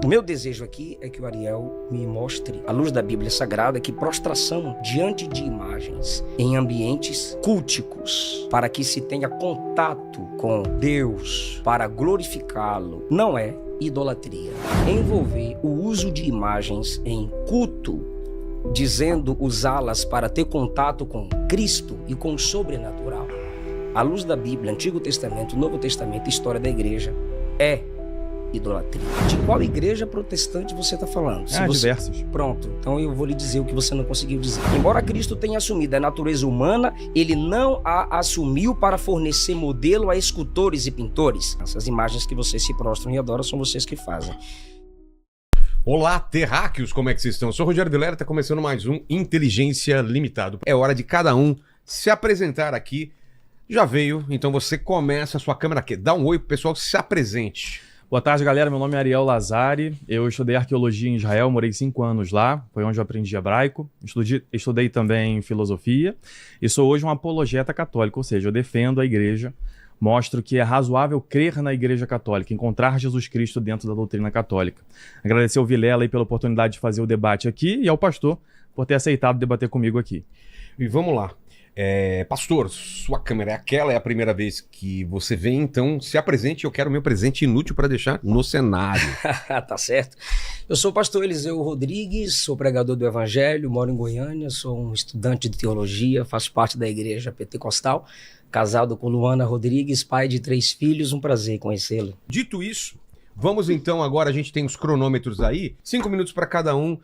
O meu desejo aqui é que o Ariel me mostre, à luz da Bíblia Sagrada, que prostração diante de imagens em ambientes culticos, para que se tenha contato com Deus, para glorificá-lo, não é idolatria. Envolver o uso de imagens em culto, dizendo usá-las para ter contato com Cristo e com o sobrenatural, à luz da Bíblia, Antigo Testamento, Novo Testamento, história da igreja, é idolatria. De qual igreja protestante você está falando? Diversos. Pronto, então eu vou lhe dizer o que você não conseguiu dizer. Embora Cristo tenha assumido a natureza humana, ele não a assumiu para fornecer modelo a escultores e pintores. Essas imagens que vocês se prostram e adoram são vocês que fazem. Olá, terráqueos, como é que vocês estão? Eu sou o Rogério Vilera, está começando mais um Inteligência Limitado. É hora de cada um se apresentar aqui. Já veio, então você começa a sua câmera aqui. Dá um oi pro pessoal, se apresente. Boa tarde, galera. Meu nome é Ariel Lazari. Eu estudei arqueologia em Israel, morei 5 anos lá. Foi onde eu aprendi hebraico. Estudei também filosofia. E sou hoje um apologeta católico, ou seja, eu defendo a igreja. Mostro que é razoável crer na igreja católica, encontrar Jesus Cristo dentro da doutrina católica. Agradecer ao Vilela aí pela oportunidade de fazer o debate aqui e ao pastor por ter aceitado debater comigo aqui. E vamos lá. Pastor, sua câmera é aquela, é a primeira vez que você vem, então se apresente. Eu quero meu presente inútil para deixar no cenário. Tá certo. Eu sou o pastor Eliseu Rodrigues, sou pregador do Evangelho, moro em Goiânia, sou um estudante de teologia, faço parte da igreja pentecostal, casado com Luana Rodrigues, pai de 3 filhos, um prazer conhecê-lo. Dito isso, vamos então agora, a gente tem os cronômetros aí, 5 minutos para cada um,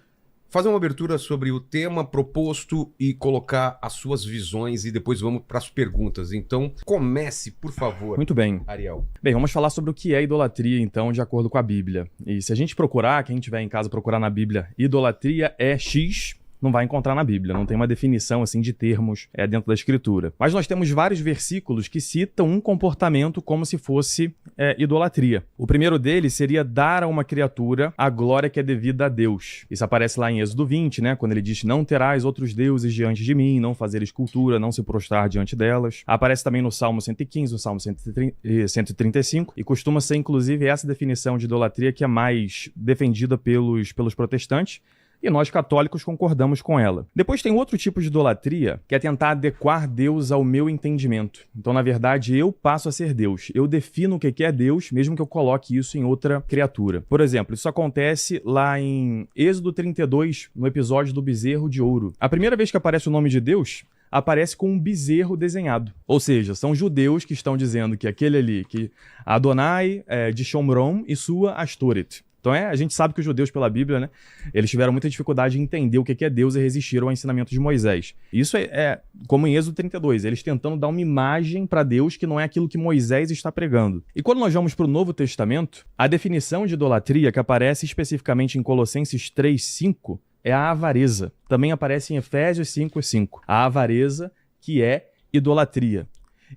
fazer uma abertura sobre o tema proposto e colocar as suas visões e depois vamos para as perguntas. Então, comece, por favor. Muito bem. Ariel. Bem, vamos falar sobre o que é idolatria, então, de acordo com a Bíblia. E se a gente procurar, quem estiver em casa procurar na Bíblia, idolatria é X, não vai encontrar na Bíblia, não tem uma definição assim de termos dentro da Escritura. Mas nós temos vários versículos que citam um comportamento como se fosse idolatria. O primeiro deles seria dar a uma criatura a glória que é devida a Deus. Isso aparece lá em Êxodo 20, né? Quando ele diz, não terás outros deuses diante de mim, não fazer escultura, não se prostrar diante delas. Aparece também no Salmo 115, no Salmo 135, e costuma ser inclusive essa definição de idolatria que é mais defendida pelos protestantes, e nós católicos concordamos com ela. Depois tem outro tipo de idolatria, que é tentar adequar Deus ao meu entendimento. Então, na verdade, eu passo a ser Deus. Eu defino o que é Deus, mesmo que eu coloque isso em outra criatura. Por exemplo, isso acontece lá em Êxodo 32, no episódio do bezerro de ouro. A primeira vez que aparece o nome de Deus, aparece com um bezerro desenhado. Ou seja, são judeus que estão dizendo que aquele ali, que Adonai de Shomron e sua Ashtoreth. Então a gente sabe que os judeus pela Bíblia, né, eles tiveram muita dificuldade em entender o que é Deus e resistiram ao ensinamento de Moisés. Isso é como em Êxodo 32, eles tentando dar uma imagem para Deus que não é aquilo que Moisés está pregando. E quando nós vamos para o Novo Testamento, a definição de idolatria que aparece especificamente em Colossenses 3:5 é a avareza. Também aparece em Efésios 5:5. A avareza que é idolatria.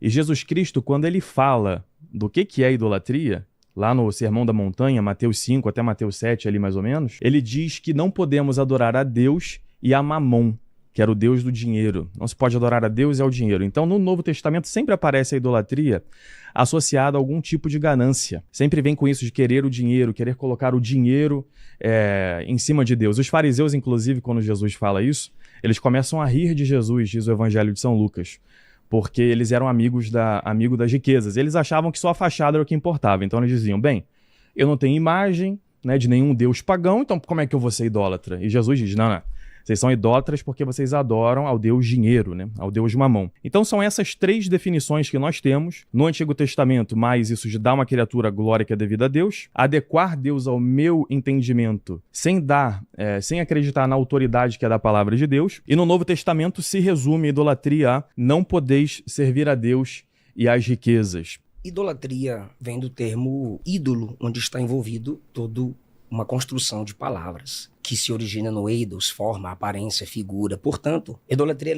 E Jesus Cristo, quando ele fala do que é idolatria, lá no Sermão da Montanha, Mateus 5 até Mateus 7, ali mais ou menos, ele diz que não podemos adorar a Deus e a Mamon, que era o Deus do dinheiro. Não se pode adorar a Deus e ao dinheiro. Então, no Novo Testamento sempre aparece a idolatria associada a algum tipo de ganância. Sempre vem com isso de querer o dinheiro, querer colocar o dinheiro em cima de Deus. Os fariseus, inclusive, quando Jesus fala isso, eles começam a rir de Jesus, diz o Evangelho de São Lucas, porque eles eram amigo das riquezas. Eles achavam que só a fachada era o que importava. Então eles diziam, bem, eu não tenho imagem, né, de nenhum deus pagão, então como é que eu vou ser idólatra? E Jesus diz, não, vocês são idólatras porque vocês adoram ao Deus dinheiro, né, ao Deus Mamon. Então são essas 3 definições que nós temos no Antigo Testamento, mais isso de dar uma criatura a glória que é devida a Deus, adequar Deus ao meu entendimento, sem acreditar na autoridade que é da palavra de Deus. E no Novo Testamento se resume a idolatria a não podeis servir a Deus e às riquezas. Idolatria vem do termo ídolo, onde está envolvido todo uma construção de palavras, que se origina no eidos, forma, aparência, figura. Portanto, idolatria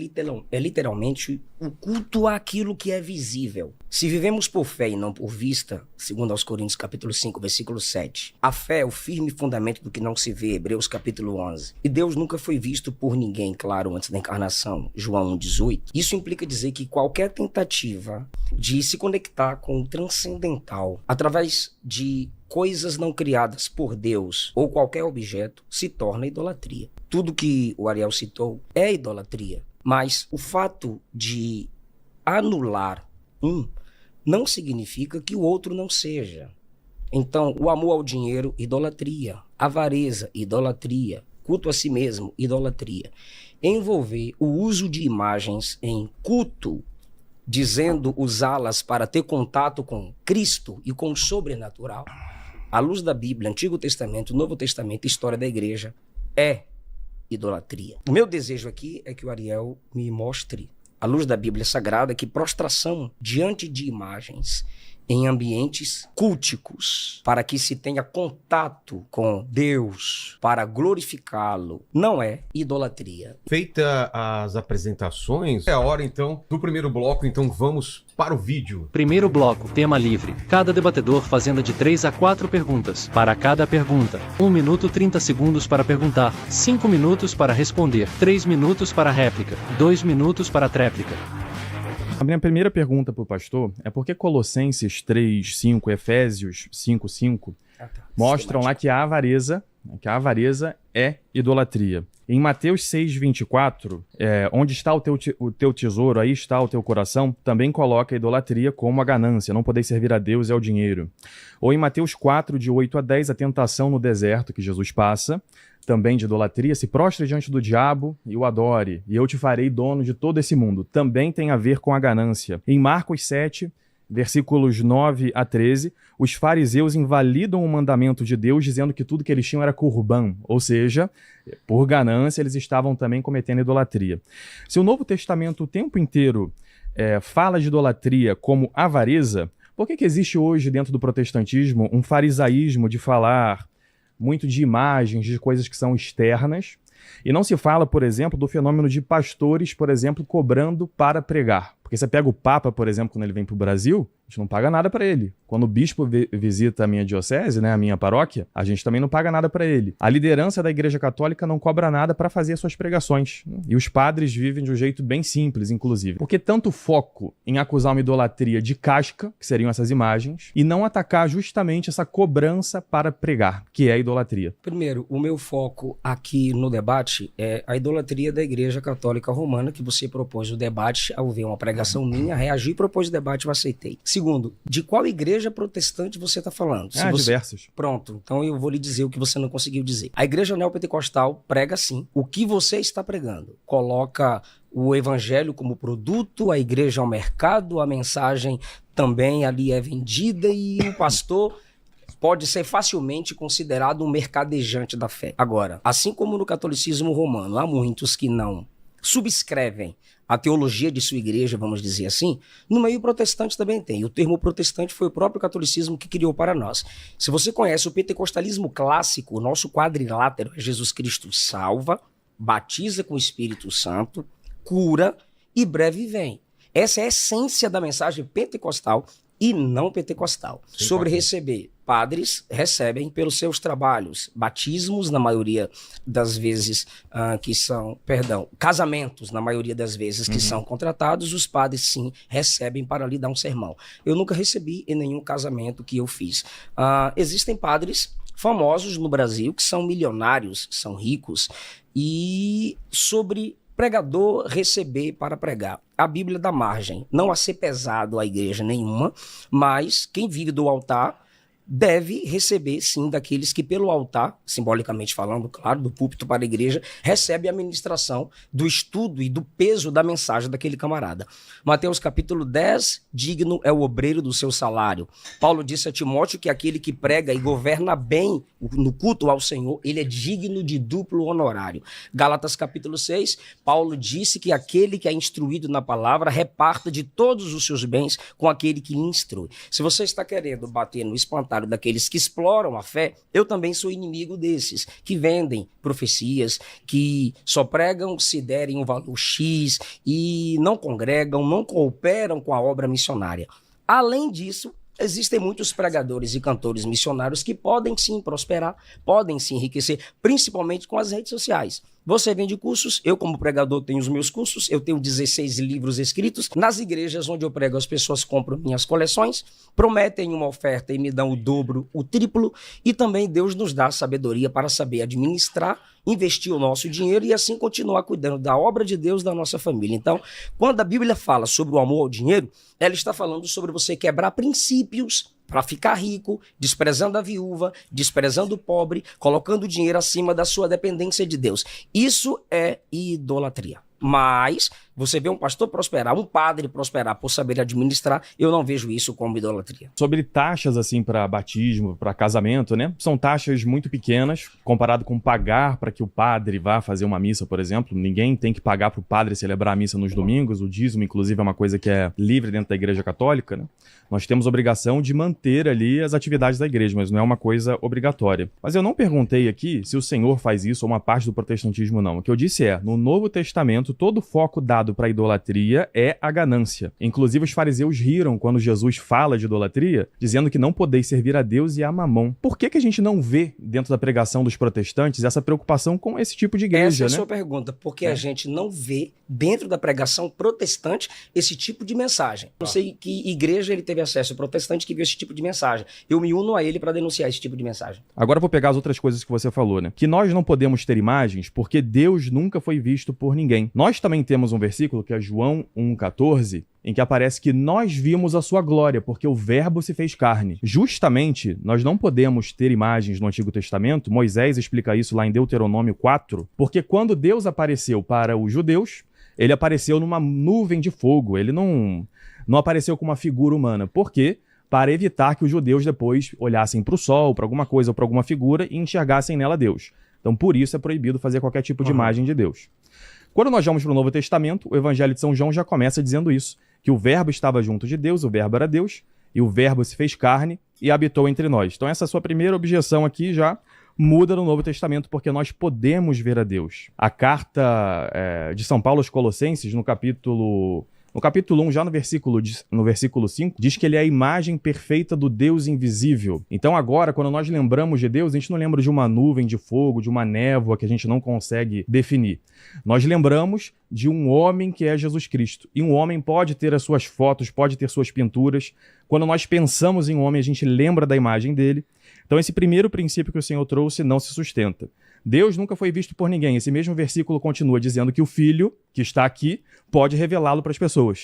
é literalmente o culto àquilo que é visível. Se vivemos por fé e não por vista, segundo aos Coríntios capítulo 5, versículo 7, a fé é o firme fundamento do que não se vê, Hebreus capítulo 11. E Deus nunca foi visto por ninguém, claro, antes da encarnação, João 1,18. Isso implica dizer que qualquer tentativa de se conectar com o transcendental, através de coisas não criadas por Deus ou qualquer objeto se torna idolatria. Tudo que o Ariel citou é idolatria, mas o fato de anular um não significa que o outro não seja. Então, o amor ao dinheiro, idolatria. Avareza, idolatria. Culto a si mesmo, idolatria. Envolver o uso de imagens em culto, dizendo usá-las para ter contato com Cristo e com o sobrenatural, à luz da Bíblia, Antigo Testamento, Novo Testamento, história da igreja, é idolatria. O meu desejo aqui é que o Ariel me mostre, à luz da Bíblia Sagrada, que prostração diante de imagens em ambientes culticos, para que se tenha contato com Deus, para glorificá-lo, não é idolatria. Feita as apresentações, é a hora então do primeiro bloco, então vamos para o vídeo. Primeiro bloco, tema livre. Cada debatedor fazendo de 3 a 4 perguntas. Para cada pergunta, 1 minuto 30 segundos para perguntar, 5 minutos para responder, 3 minutos para réplica, 2 minutos para tréplica. A minha primeira pergunta para o pastor é por que Colossenses 3:5, Efésios 5:5 mostram lá que a avareza é idolatria. Em Mateus 6:24, onde está o teu tesouro, aí está o teu coração, também coloca a idolatria como a ganância, não poder servir a Deus e ao dinheiro. Ou em Mateus 4, de 8 a 10, a tentação no deserto que Jesus passa, também de idolatria, se prostre diante do diabo e o adore, e eu te farei dono de todo esse mundo. Também tem a ver com a ganância. Em Marcos 7, versículos 9 a 13, os fariseus invalidam o mandamento de Deus, dizendo que tudo que eles tinham era curban, ou seja, por ganância eles estavam também cometendo idolatria. Se o Novo Testamento o tempo inteiro fala de idolatria como avareza, por que existe hoje dentro do protestantismo um farisaísmo de falar muito de imagens, de coisas que são externas, e não se fala, por exemplo, do fenômeno de pastores, por exemplo, cobrando para pregar? Porque você pega o Papa, por exemplo, quando ele vem para o Brasil, a gente não paga nada para ele. Quando o bispo visita a minha diocese, né, a minha paróquia, a gente também não paga nada para ele. A liderança da Igreja Católica não cobra nada para fazer suas pregações. E os padres vivem de um jeito bem simples, inclusive. Por que tanto foco em acusar uma idolatria de casca, que seriam essas imagens, e não atacar justamente essa cobrança para pregar, que é a idolatria? Primeiro, o meu foco aqui no debate é a idolatria da Igreja Católica Romana, que você propôs o debate ao ver uma pregação minha, reagi, propôs o debate, eu aceitei. Segundo, de qual igreja protestante você está falando? Diversas. Pronto, então eu vou lhe dizer o que você não conseguiu dizer. A igreja neopentecostal prega sim o que você está pregando. Coloca o evangelho como produto, a igreja ao mercado, a mensagem também ali é vendida e o pastor pode ser facilmente considerado um mercadejante da fé. Agora, assim como no catolicismo romano, há muitos que não subscrevem a teologia de sua igreja, vamos dizer assim, no meio protestante também tem. O termo protestante foi o próprio catolicismo que criou para nós. Se você conhece o pentecostalismo clássico, o nosso quadrilátero é Jesus Cristo salva, batiza com o Espírito Santo, cura e breve vem. Essa é a essência da mensagem pentecostal e não pentecostal. Sim, sobre receber. Padres recebem pelos seus trabalhos, batismos na maioria das vezes casamentos na maioria das vezes que são contratados, os padres sim recebem para lhe dar um sermão. Eu nunca recebi em nenhum casamento que eu fiz. Existem padres famosos no Brasil que são milionários, são ricos, e sobre pregador receber para pregar. A Bíblia dá margem, não a ser pesado a igreja nenhuma, mas quem vive do altar deve receber, sim, daqueles que pelo altar, simbolicamente falando, claro, do púlpito para a igreja, recebe a ministração do estudo e do peso da mensagem daquele camarada. Mateus capítulo 10, digno é o obreiro do seu salário. Paulo disse a Timóteo que aquele que prega e governa bem no culto ao Senhor, ele é digno de duplo honorário. Gálatas capítulo 6, Paulo disse que aquele que é instruído na palavra reparta de todos os seus bens com aquele que lhe instrui. Se você está querendo bater no espantalho daqueles que exploram a fé, eu também sou inimigo desses, que vendem profecias, que só pregam se derem um valor X e não congregam, não cooperam com a obra missionária. Além disso, existem muitos pregadores e cantores missionários que podem sim prosperar, podem sim enriquecer, principalmente com as redes sociais. Você vende cursos, eu como pregador tenho os meus cursos, eu tenho 16 livros escritos. Nas igrejas onde eu prego, as pessoas compram minhas coleções, prometem uma oferta e me dão o dobro, o triplo, e também Deus nos dá sabedoria para saber administrar, investir o nosso dinheiro e assim continuar cuidando da obra de Deus, da nossa família. Então, quando a Bíblia fala sobre o amor ao dinheiro, ela está falando sobre você quebrar princípios para ficar rico, desprezando a viúva, desprezando o pobre, colocando o dinheiro acima da sua dependência de Deus. Isso é idolatria. Mas você vê um pastor prosperar, um padre prosperar por saber administrar, eu não vejo isso como idolatria. Sobre taxas assim para batismo, para casamento, né? São taxas muito pequenas comparado com pagar para que o padre vá fazer uma missa, por exemplo. Ninguém tem que pagar para o padre celebrar a missa nos domingos. O dízimo, inclusive, é uma coisa que é livre dentro da Igreja Católica, né? Nós temos obrigação de manter ali as atividades da igreja, mas não é uma coisa obrigatória. Mas eu não perguntei aqui se o Senhor faz isso ou uma parte do protestantismo não. O que eu disse é, no Novo Testamento, todo o foco dado para a idolatria é a ganância. Inclusive, os fariseus riram quando Jesus fala de idolatria, dizendo que não podeis servir a Deus e a Mamon. Por que a gente não vê, dentro da pregação dos protestantes, essa preocupação com esse tipo de igreja, Essa é a né? sua pergunta. Porque a gente não vê, dentro da pregação protestante, esse tipo de mensagem. Não sei que igreja ele teve acesso, protestante que viu esse tipo de mensagem. Eu me uno a ele para denunciar esse tipo de mensagem. Agora eu vou pegar as outras coisas que você falou, né? Que nós não podemos ter imagens porque Deus nunca foi visto por ninguém. Nós também temos um versículo que é João 1,14, em que aparece que nós vimos a sua glória, porque o verbo se fez carne. Justamente, nós não podemos ter imagens no Antigo Testamento, Moisés explica isso lá em Deuteronômio 4, porque quando Deus apareceu para os judeus, ele apareceu numa nuvem de fogo, ele não apareceu com uma figura humana. Por quê? Para evitar que os judeus depois olhassem para o sol, para alguma coisa ou para alguma figura e enxergassem nela Deus. Então, por isso é proibido fazer qualquer tipo de imagem de Deus. Quando nós vamos para o Novo Testamento, o Evangelho de São João já começa dizendo isso, que o verbo estava junto de Deus, o verbo era Deus, e o verbo se fez carne e habitou entre nós. Então essa sua primeira objeção aqui já muda no Novo Testamento, porque nós podemos ver a Deus. A carta de São Paulo aos Colossenses, no capítulo 1, já no versículo 5, diz que ele é a imagem perfeita do Deus invisível. Então agora, quando nós lembramos de Deus, a gente não lembra de uma nuvem de fogo, de uma névoa que a gente não consegue definir. Nós lembramos de um homem que é Jesus Cristo. E um homem pode ter as suas fotos, pode ter suas pinturas. Quando nós pensamos em um homem, a gente lembra da imagem dele. Então esse primeiro princípio que o Senhor trouxe não se sustenta. Deus nunca foi visto por ninguém. Esse mesmo versículo continua dizendo que o Filho, que está aqui, pode revelá-lo para as pessoas.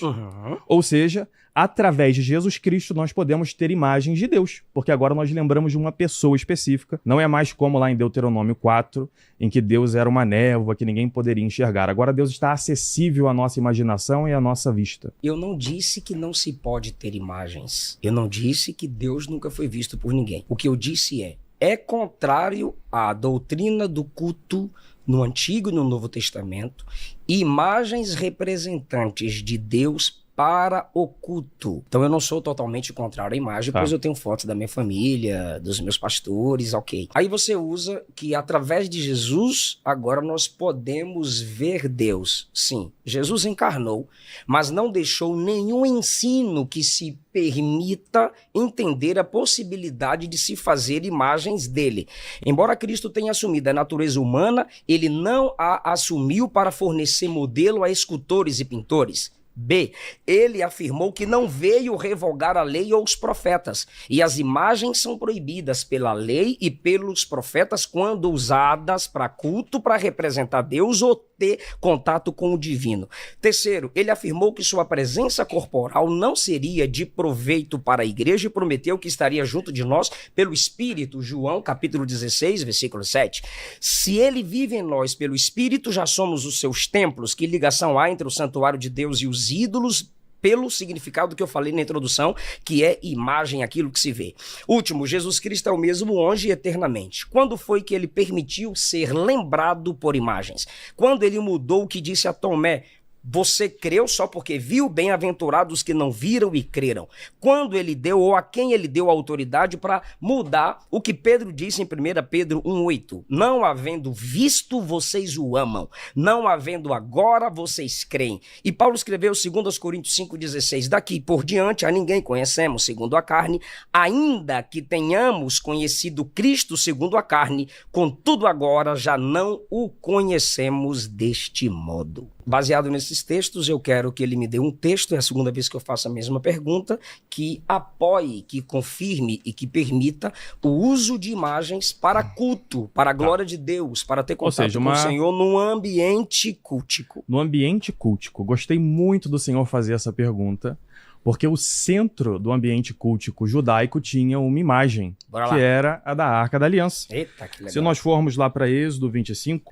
Ou seja, através de Jesus Cristo, nós podemos ter imagens de Deus, porque agora nós lembramos de uma pessoa específica. Não é mais como lá em Deuteronômio 4, em que Deus era uma névoa que ninguém poderia enxergar. Agora Deus está acessível à nossa imaginação e à nossa vista. Eu não disse que não se pode ter imagens. Eu não disse que Deus nunca foi visto por ninguém. O que eu disse é contrário à doutrina do culto no Antigo e no Novo Testamento, imagens representantes de Deus para o culto. Então eu não sou totalmente contrário à imagem, pois eu tenho fotos da minha família, dos meus pastores, ok. Aí você usa que através de Jesus, agora nós podemos ver Deus. Sim, Jesus encarnou, mas não deixou nenhum ensino que se permita entender a possibilidade de se fazer imagens dele. Embora Cristo tenha assumido a natureza humana, ele não a assumiu para fornecer modelo a escultores e pintores. B. Ele afirmou que não veio revogar a lei ou os profetas, e as imagens são proibidas pela lei e pelos profetas quando usadas para culto, para representar Deus ou ter contato com o divino. Terceiro, ele afirmou que sua presença corporal não seria de proveito para a igreja e prometeu que estaria junto de nós pelo Espírito, João capítulo 16, versículo 7. Se ele vive em nós pelo Espírito, já somos os seus templos. Que ligação há entre o santuário de Deus e os ídolos? Pelo significado que eu falei na introdução, que é imagem, aquilo que se vê. Último, Jesus Cristo é o mesmo hoje e eternamente. Quando foi que ele permitiu ser lembrado por imagens? Quando ele mudou o que disse a Tomé, Você creu só porque viu, bem-aventurados que não viram e creram. Quando ele deu, ou a quem ele deu a autoridade para mudar o que Pedro disse em 1 Pedro 1,8. Não havendo visto, vocês o amam. Não havendo agora, vocês creem. E Paulo escreveu 2 Coríntios 5,16. Daqui por diante a ninguém conhecemos segundo a carne, ainda que tenhamos conhecido Cristo segundo a carne, contudo agora já não o conhecemos deste modo. Baseado nesses textos, eu quero que ele me dê um texto, é a segunda vez que eu faço a mesma pergunta, que apoie, que confirme e que permita o uso de imagens para culto, para a glória de Deus, para ter contato com o Senhor num ambiente cultico. No ambiente cultico. Gostei muito do senhor fazer essa pergunta, porque o centro do ambiente cultico judaico tinha uma imagem, que era a da Arca da Aliança. Eita, que legal. Se nós formos lá para Êxodo 25,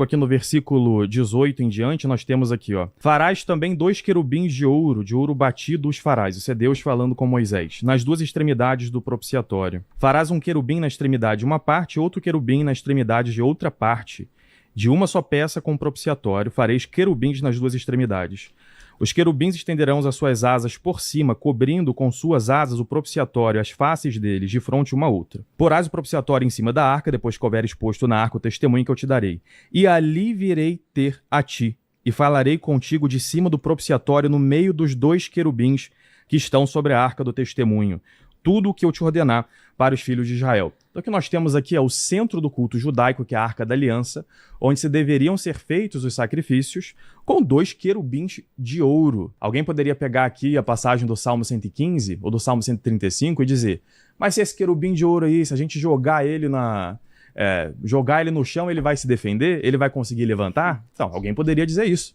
aqui no versículo 18 em diante, nós temos aqui, ó. Farás também 2 querubins de ouro batido os farás. Isso é Deus falando com Moisés. Nas 2 extremidades do propiciatório. Farás um querubim na extremidade de uma parte, outro querubim na extremidade de outra parte. De uma só peça com o propiciatório, fareis querubins nas 2 extremidades. Os querubins estenderão as suas asas por cima, cobrindo com suas asas o propiciatório, as faces deles, de fronte uma a outra. Porás o propiciatório em cima da arca, depois que houver exposto na arca o testemunho que eu te darei. E ali virei ter a ti, e falarei contigo de cima do propiciatório no meio dos 2 querubins que estão sobre a arca do testemunho. Tudo o que eu te ordenar para os filhos de Israel. Então o que nós temos aqui é o centro do culto judaico, que é a Arca da Aliança, onde se deveriam ser feitos os sacrifícios com 2 querubins de ouro. Alguém poderia pegar aqui a passagem do Salmo 115 ou do Salmo 135 e dizer, mas se esse querubim de ouro aí, se a gente jogar ele no chão, ele vai se defender? Ele vai conseguir levantar? Então, alguém poderia dizer isso.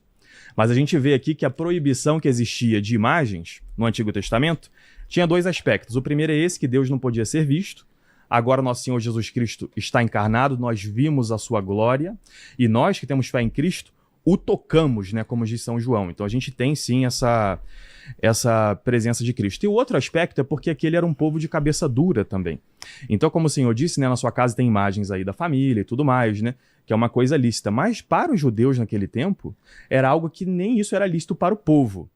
Mas a gente vê aqui que a proibição que existia de imagens no Antigo Testamento tinha 2 aspectos. O primeiro é esse, que Deus não podia ser visto. Agora nosso Senhor Jesus Cristo está encarnado, nós vimos a sua glória, e nós que temos fé em Cristo, o tocamos, né, como diz São João. Então a gente tem sim essa presença de Cristo. E o outro aspecto é porque aquele era um povo de cabeça dura também. Então, como o Senhor disse, né, na sua casa tem imagens aí da família e tudo mais, né, que é uma coisa lícita. Mas para os judeus naquele tempo, era algo que nem isso era lícito para o povo.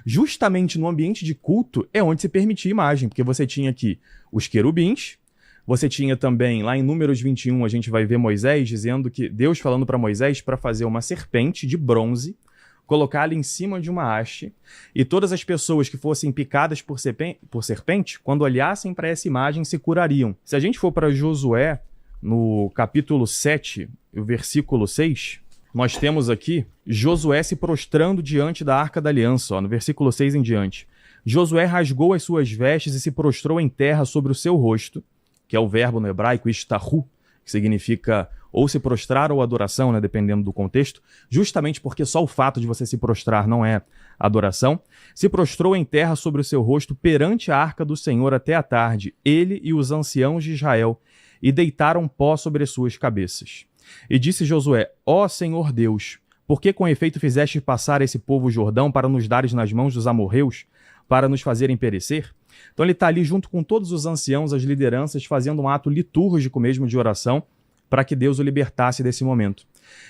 Justamente no ambiente de culto é onde se permitia imagem, porque você tinha aqui os querubins, você tinha também, lá em Números 21, a gente vai ver Moisés dizendo que Deus falando para Moisés para fazer uma serpente de bronze, colocá-la em cima de uma haste, e todas as pessoas que fossem picadas por serpente, quando olhassem para essa imagem, se curariam. Se a gente for para Josué, no capítulo 7, o versículo 6... nós temos aqui Josué se prostrando diante da Arca da Aliança, ó, no versículo 6 em diante. Josué rasgou as suas vestes e se prostrou em terra sobre o seu rosto, que é o verbo no hebraico ishtahu, que significa ou se prostrar ou adoração, né, dependendo do contexto, justamente porque só o fato de você se prostrar não é adoração. Se prostrou em terra sobre o seu rosto perante a Arca do Senhor até a tarde, ele e os anciãos de Israel, e deitaram pó sobre as suas cabeças. E disse Josué, ó Senhor Deus, por que com efeito fizeste passar esse povo o Jordão para nos dares nas mãos dos amorreus, para nos fazerem perecer? Então ele está ali junto com todos os anciãos, as lideranças, fazendo um ato litúrgico mesmo de oração, para que Deus o libertasse desse momento.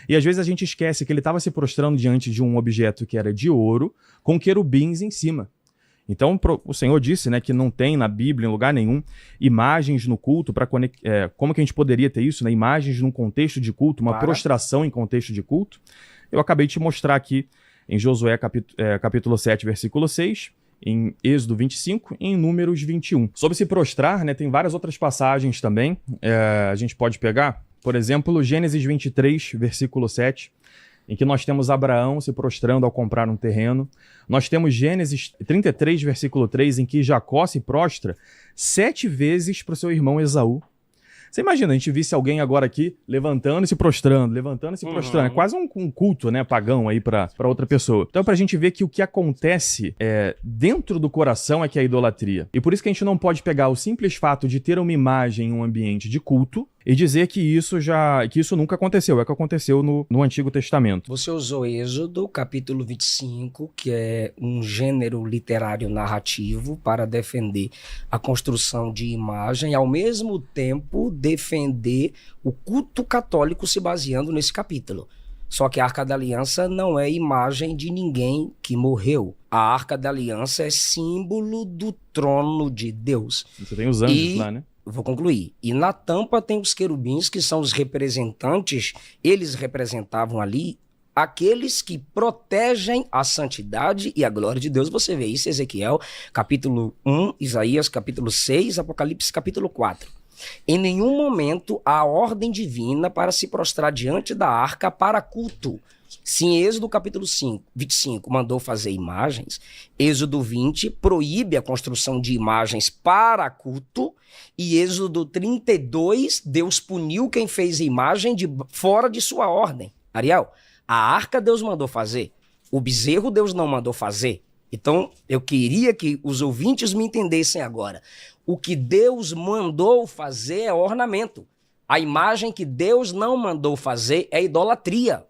E às vezes a gente esquece que ele estava se prostrando diante de um objeto que era de ouro, com querubins em cima. Então o Senhor disse, né, que não tem na Bíblia, em lugar nenhum, imagens no culto, como que a gente poderia ter isso, né, imagens num contexto de culto, uma prostração em contexto de culto. Eu acabei de te mostrar aqui em Josué capítulo 7, versículo 6, em Êxodo 25 e em Números 21. Sobre se prostrar, né, tem várias outras passagens também, a gente pode pegar, por exemplo, Gênesis 23, versículo 7, em que nós temos Abraão se prostrando ao comprar um terreno. Nós temos Gênesis 33, versículo 3, em que Jacó se prostra 7 vezes para o seu irmão Esaú. Você imagina, a gente visse alguém agora aqui levantando e se prostrando, levantando e se prostrando. É quase um culto, né, pagão aí para outra pessoa. Então é pra gente ver que o que acontece dentro do coração é que é a idolatria. E por isso que a gente não pode pegar o simples fato de ter uma imagem em um ambiente de culto e dizer que isso nunca aconteceu. É o que aconteceu no Antigo Testamento. Você usou Êxodo, capítulo 25, que é um gênero literário narrativo para defender a construção de imagem e, ao mesmo tempo, defender o culto católico se baseando nesse capítulo. Só que a Arca da Aliança não é imagem de ninguém que morreu. A Arca da Aliança é símbolo do trono de Deus. Você tem os anjos lá, né? Vou concluir. E na tampa tem os querubins, que são os representantes. Eles representavam ali aqueles que protegem a santidade e a glória de Deus. Você vê isso em Ezequiel, capítulo 1, Isaías, capítulo 6, Apocalipse, capítulo 4. Em nenhum momento há ordem divina para se prostrar diante da arca para culto. Se em Êxodo capítulo 25 mandou fazer imagens, Êxodo 20 proíbe a construção de imagens para culto, e Êxodo 32, Deus puniu quem fez imagem fora de sua ordem. Ariel, a arca Deus mandou fazer, o bezerro Deus não mandou fazer. Então, eu queria que os ouvintes me entendessem agora. O que Deus mandou fazer é ornamento. A imagem que Deus não mandou fazer é idolatria.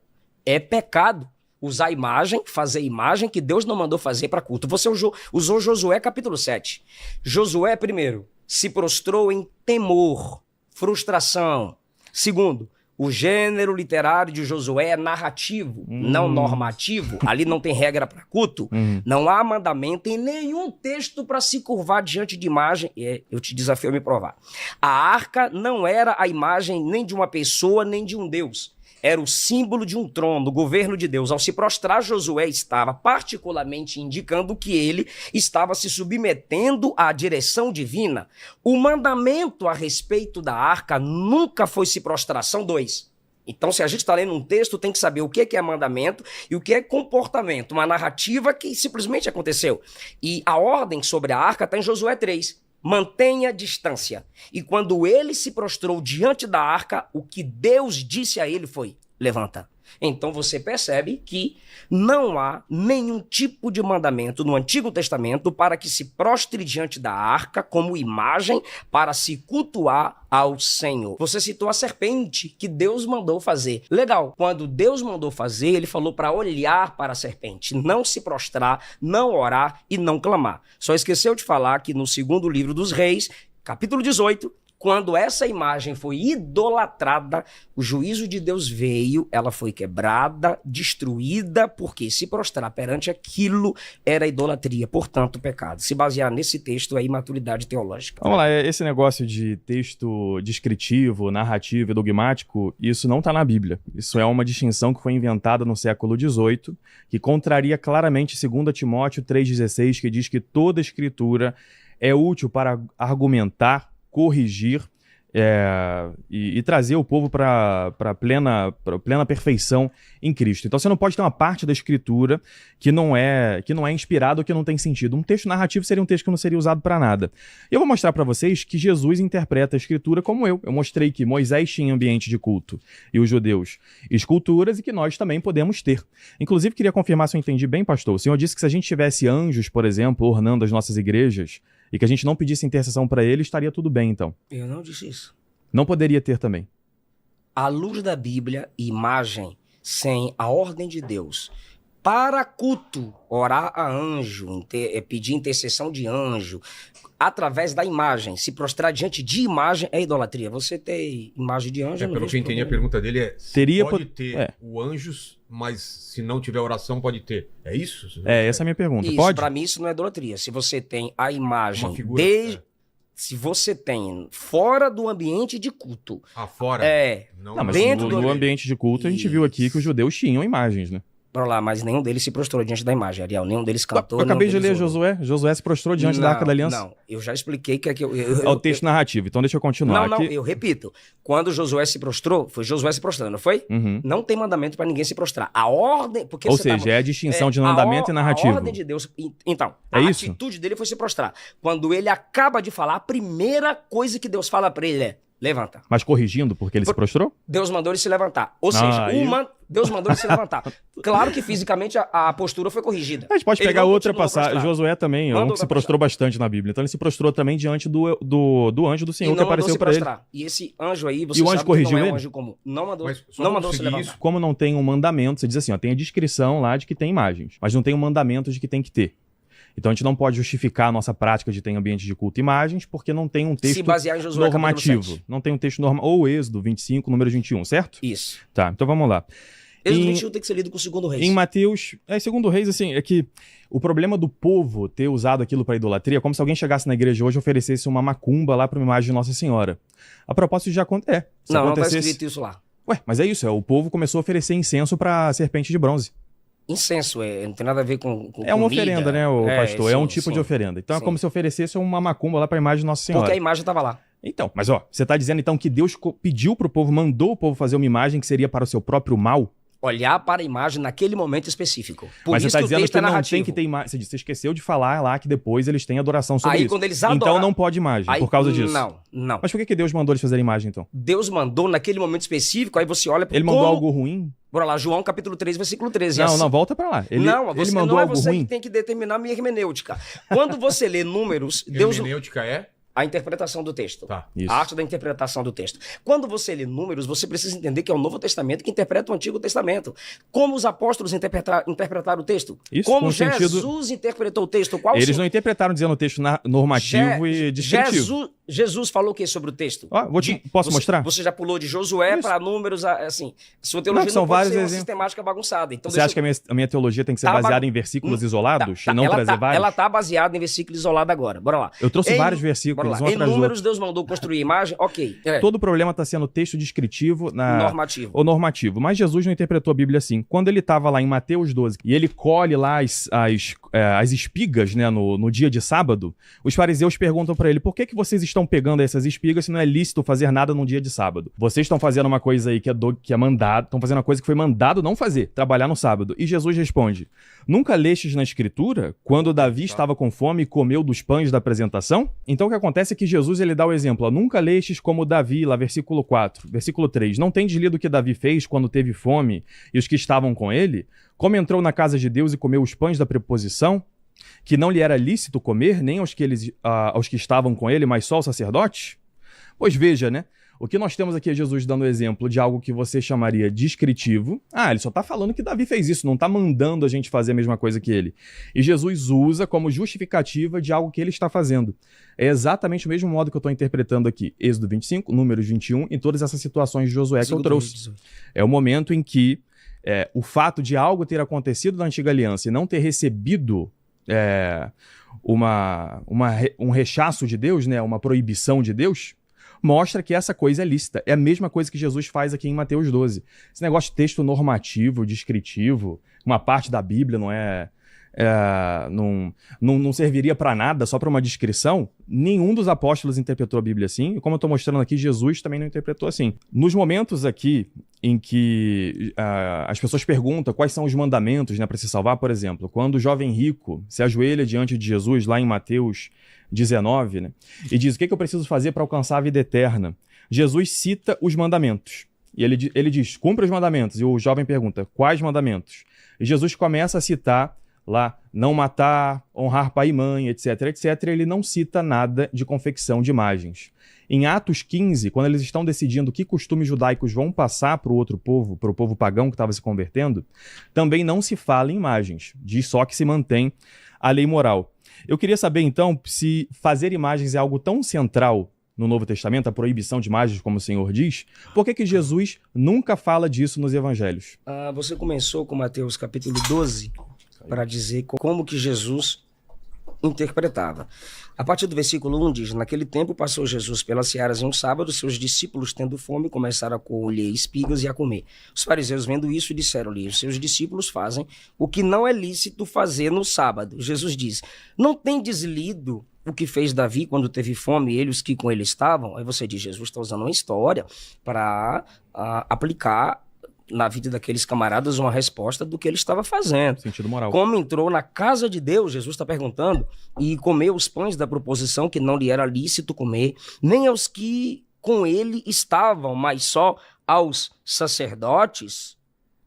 É pecado usar imagem, fazer imagem que Deus não mandou fazer para culto. Você usou Josué capítulo 7. Josué, primeiro, se prostrou em temor, frustração. Segundo, o gênero literário de Josué é narrativo, não normativo. Ali não tem regra para culto. Não há mandamento em nenhum texto para se curvar diante de imagem. Eu te desafio a me provar. A arca não era a imagem nem de uma pessoa, nem de um Deus. Era o símbolo de um trono, do governo de Deus. Ao se prostrar, Josué estava particularmente indicando que ele estava se submetendo à direção divina. O mandamento a respeito da arca nunca foi se prostrar. São dois. Então, se a gente está lendo um texto, tem que saber o que é mandamento e o que é comportamento. Uma narrativa que simplesmente aconteceu. E a ordem sobre a arca está em Josué 3. Mantenha distância. E quando ele se prostrou diante da arca, o que Deus disse a ele foi: levanta. Então você percebe que não há nenhum tipo de mandamento no Antigo Testamento para que se prostre diante da arca como imagem para se cultuar ao Senhor. Você citou a serpente que Deus mandou fazer. Legal. Quando Deus mandou fazer, ele falou para olhar para a serpente, não se prostrar, não orar e não clamar. Só esqueceu de falar que no segundo livro dos Reis, capítulo 18, quando essa imagem foi idolatrada, o juízo de Deus veio, ela foi quebrada, destruída, porque se prostrar perante aquilo era idolatria, portanto, pecado. Se basear nesse texto é imaturidade teológica. Vamos lá, esse negócio de texto descritivo, narrativo e dogmático, isso não está na Bíblia. Isso é uma distinção que foi inventada no século XVIII, que contraria claramente 2 Timóteo 3,16, que diz que toda escritura é útil para argumentar, corrigir e trazer o povo para plena perfeição em Cristo. Então você não pode ter uma parte da escritura que não é inspirada ou que não tem sentido. Um texto narrativo seria um texto que não seria usado para nada. E eu vou mostrar para vocês que Jesus interpreta a escritura como eu. Eu mostrei que Moisés tinha ambiente de culto e os judeus esculturas, e que nós também podemos ter. Inclusive, queria confirmar se eu entendi bem, pastor. O senhor disse que se a gente tivesse anjos, por exemplo, ornando as nossas igrejas, e que a gente não pedisse intercessão para ele, estaria tudo bem, então. Eu não disse isso. Não poderia ter também. À luz da Bíblia, imagem sem a ordem de Deus, para culto, orar a anjo, pedir intercessão de anjo, através da imagem, se prostrar diante de imagem é idolatria. Você ter imagem de anjo... Pelo que eu entendi, a pergunta dele é: pode ter o anjos, mas se não tiver oração, pode ter. É isso? Essa é a minha pergunta. Isso, pode? Para mim, isso não é idolatria. Se você tem a imagem se você tem fora do ambiente de culto... fora? Não, mas dentro do ambiente de culto, a gente viu aqui que os judeus tinham imagens, né? Para lá, mas nenhum deles se prostrou diante da imagem, Ariel. Nenhum deles cantou. Eu acabei de ler Josué. Josué se prostrou diante da Arca da Aliança. Não, eu já expliquei que... É o texto narrativo, então deixa eu continuar. Não, eu repito. Quando Josué se prostrou, foi Josué se prostrando, não foi? Não tem mandamento para ninguém se prostrar. A ordem... Porque ou seja, é a distinção de mandamento e narrativo. A ordem de Deus... Então, isso? Atitude dele foi se prostrar. Quando ele acaba de falar, a primeira coisa que Deus fala para ele é: levanta. Mas corrigindo, porque ele se prostrou? Deus mandou ele se levantar. Ou seja, Deus mandou ele se levantar. Claro que fisicamente a postura foi corrigida. A gente pode pegar outra passagem. Josué também é um que se prostrou bastante na Bíblia. Então ele se prostrou também diante do anjo do Senhor que apareceu para ele. E esse anjo aí, você sabe o anjo corrigiu ele? Um anjo comum. Não mandou se levantar. Isso, como não tem um mandamento, você diz assim, tem a descrição lá de que tem imagens, mas não tem um mandamento de que tem que ter. Então a gente não pode justificar a nossa prática de ter em ambiente de culto imagens, porque não tem um texto normativo. Não tem um texto normal. Ou Êxodo 25, número 21, certo? Isso. Tá, então vamos lá. Êxodo 21 tem que ser lido com o segundo Reis. Em Mateus, segundo Reis, assim, é que o problema do povo ter usado aquilo para idolatria é como se alguém chegasse na igreja hoje e oferecesse uma macumba lá para uma imagem de Nossa Senhora. A propósito já acontece. Não tá escrito isso lá. Ué, mas é isso, o povo começou a oferecer incenso para serpente de bronze. Incenso, não tem nada a ver com É uma comida. oferenda, né, pastor? Sim, é um tipo de oferenda. Então é como se oferecesse uma macumba lá para a imagem de Nossa Senhora. Porque a imagem estava lá. Então, mas você está dizendo então que Deus pediu pro povo, mandou o povo fazer uma imagem que seria para o seu próprio mal? Olhar para a imagem naquele momento específico. Por mas isso você está dizendo que não tem que ter imagem. imagem. Você esqueceu de falar lá que depois eles têm adoração sobre isso. Quando eles adoram... Então não pode imagem, por causa disso. Não. Mas por que Deus mandou eles fazerem imagem, então? Deus mandou naquele momento específico, aí você olha... Ele mandou algo ruim? Bora lá, João capítulo 3, versículo 13. Não, volta pra lá. Ele mandou não é algo você ruim? que tem que determinar a minha hermenêutica. Quando você lê números... Deus... Hermenêutica é? A interpretação do texto. Tá, isso. A arte da interpretação do texto. Quando você lê números, você precisa entender que é o Novo Testamento que interpreta o Antigo Testamento. Como os apóstolos interpretaram o texto. Isso, como com Jesus interpretou o texto. Eles não interpretaram dizendo o texto normativo e descritivo. Jesus falou o que sobre o texto? Posso mostrar? Você já pulou de Josué para números, assim. Sua teologia são não pode vários ser uma exemplos. sistemática bagunçada. Então, você acha que a minha teologia tem que ser baseada em versículos isolados e não trazer vários? Ela está baseada em versículos isolados agora. Bora lá. Eu trouxe vários versículos, um em atrás do números, outro. Deus mandou construir imagem, ok. Todo o problema está sendo texto descritivo normativo. ou normativo. Mas Jesus não interpretou a Bíblia assim. Quando ele estava lá em Mateus 12 e ele colhe lá as espigas, né, no dia de sábado, os fariseus perguntam para ele: por que vocês estão pegando essas espigas se não é lícito fazer nada num dia de sábado? Vocês estão fazendo uma coisa aí que é mandado, estão fazendo uma coisa que foi mandado não fazer, trabalhar no sábado. E Jesus responde: nunca lestes na Escritura quando Davi estava com fome e comeu dos pães da apresentação? Então o que acontece é que Jesus ele dá o exemplo: nunca lestes como Davi, lá versículo 4, versículo 3, não tendes lido o que Davi fez quando teve fome e os que estavam com ele, como entrou na casa de Deus e comeu os pães da preposição, que não lhe era lícito comer, nem aos que estavam com ele, mas só aos sacerdotes? Pois veja, né? O que nós temos aqui é Jesus dando exemplo de algo que você chamaria descritivo. Ele só está falando que Davi fez isso, não está mandando a gente fazer a mesma coisa que ele. E Jesus usa como justificativa de algo que ele está fazendo. É exatamente o mesmo modo que eu estou interpretando aqui. Êxodo 25, Números 21 e todas essas situações de Josué que eu trouxe. É o momento em que o fato de algo ter acontecido na Antiga Aliança e não ter recebido um rechaço de Deus, né, uma proibição de Deus, mostra que essa coisa é lícita. É a mesma coisa que Jesus faz aqui em Mateus 12. Esse negócio de texto normativo, descritivo, uma parte da Bíblia não serviria para nada, só para uma descrição. Nenhum dos apóstolos interpretou a Bíblia assim, e como eu estou mostrando aqui, Jesus também não interpretou assim. Nos momentos aqui em que as pessoas perguntam quais são os mandamentos, né, para se salvar, por exemplo, quando o jovem rico se ajoelha diante de Jesus, lá em Mateus 19, né, e diz: o que eu preciso fazer para alcançar a vida eterna? Jesus cita os mandamentos. E ele diz: cumpra os mandamentos. E o jovem pergunta: quais mandamentos? E Jesus começa a citar lá: não matar, honrar pai e mãe, etc, etc. Ele não cita nada de confecção de imagens. Em Atos 15, quando eles estão decidindo que costumes judaicos vão passar para o outro povo, para o povo pagão que estava se convertendo, também não se fala em imagens. Diz só que se mantém a lei moral. Eu queria saber, então, se fazer imagens é algo tão central no Novo Testamento, a proibição de imagens, como o Senhor diz, por que Jesus nunca fala disso nos evangelhos? Você começou com Mateus capítulo 12 para dizer como que Jesus interpretava. A partir do versículo 1 diz: naquele tempo passou Jesus pelas searas em um sábado, seus discípulos, tendo fome, começaram a colher espigas e a comer. Os fariseus, vendo isso, disseram-lhe: os seus discípulos fazem o que não é lícito fazer no sábado. Jesus diz: não tendes lido o que fez Davi quando teve fome e eles que com ele estavam? Aí você diz: Jesus está usando uma história para aplicar na vida daqueles camaradas uma resposta do que ele estava fazendo. Sentido moral. Como entrou na casa de Deus, Jesus está perguntando, e comeu os pães da proposição que não lhe era lícito comer, nem aos que com ele estavam, mas só aos sacerdotes.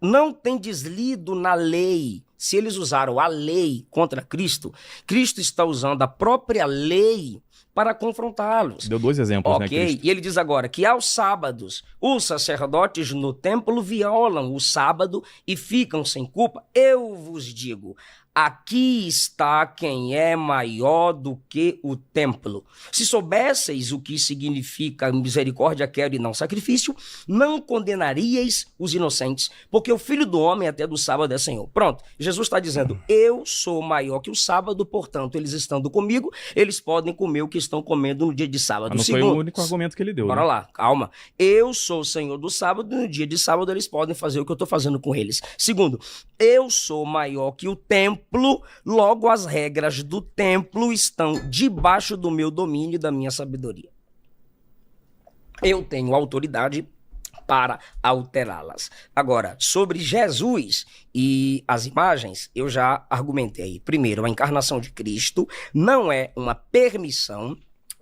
Não tendes lido na lei? Se eles usaram a lei contra Cristo, Cristo está usando a própria lei para confrontá-los. Deu 2 exemplos, né, Cristo? E ele diz agora que aos sábados os sacerdotes no templo violam o sábado e ficam sem culpa. Eu vos digo, aqui está quem é maior do que o templo. Se soubesseis o que significa misericórdia quero e não sacrifício, não condenaríeis os inocentes, porque o Filho do Homem até do sábado é Senhor. Pronto, Jesus está dizendo, eu sou maior que o sábado, portanto, eles estando comigo, eles podem comer o que estão comendo no dia de sábado. Não foi o único argumento que ele deu. Bora né? lá, calma. Eu sou o Senhor do sábado, no dia de sábado eles podem fazer o que eu estou fazendo com eles. Segundo, eu sou maior que o templo, logo as regras do templo estão debaixo do meu domínio e da minha sabedoria. Eu tenho autoridade para alterá-las. Agora, sobre Jesus e as imagens, eu já argumentei. Primeiro, a encarnação de Cristo não é uma permissão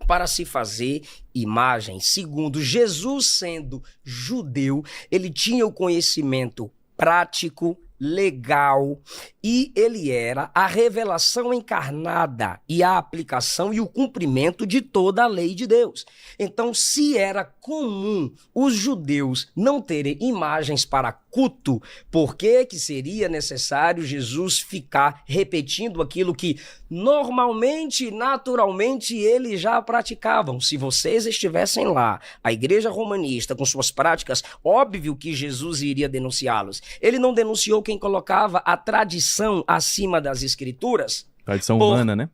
para se fazer imagens. Segundo, Jesus sendo judeu, ele tinha o conhecimento prático, legal, e ele era a revelação encarnada e a aplicação e o cumprimento de toda a lei de Deus. Então, se era comum os judeus não terem imagens para culto, por que seria necessário Jesus ficar repetindo aquilo que normalmente, naturalmente, eles já praticavam? Se vocês estivessem lá, a igreja romanista, com suas práticas, óbvio que Jesus iria denunciá-los. Ele não denunciou quem colocava a tradição acima das escrituras. Tradição humana, né?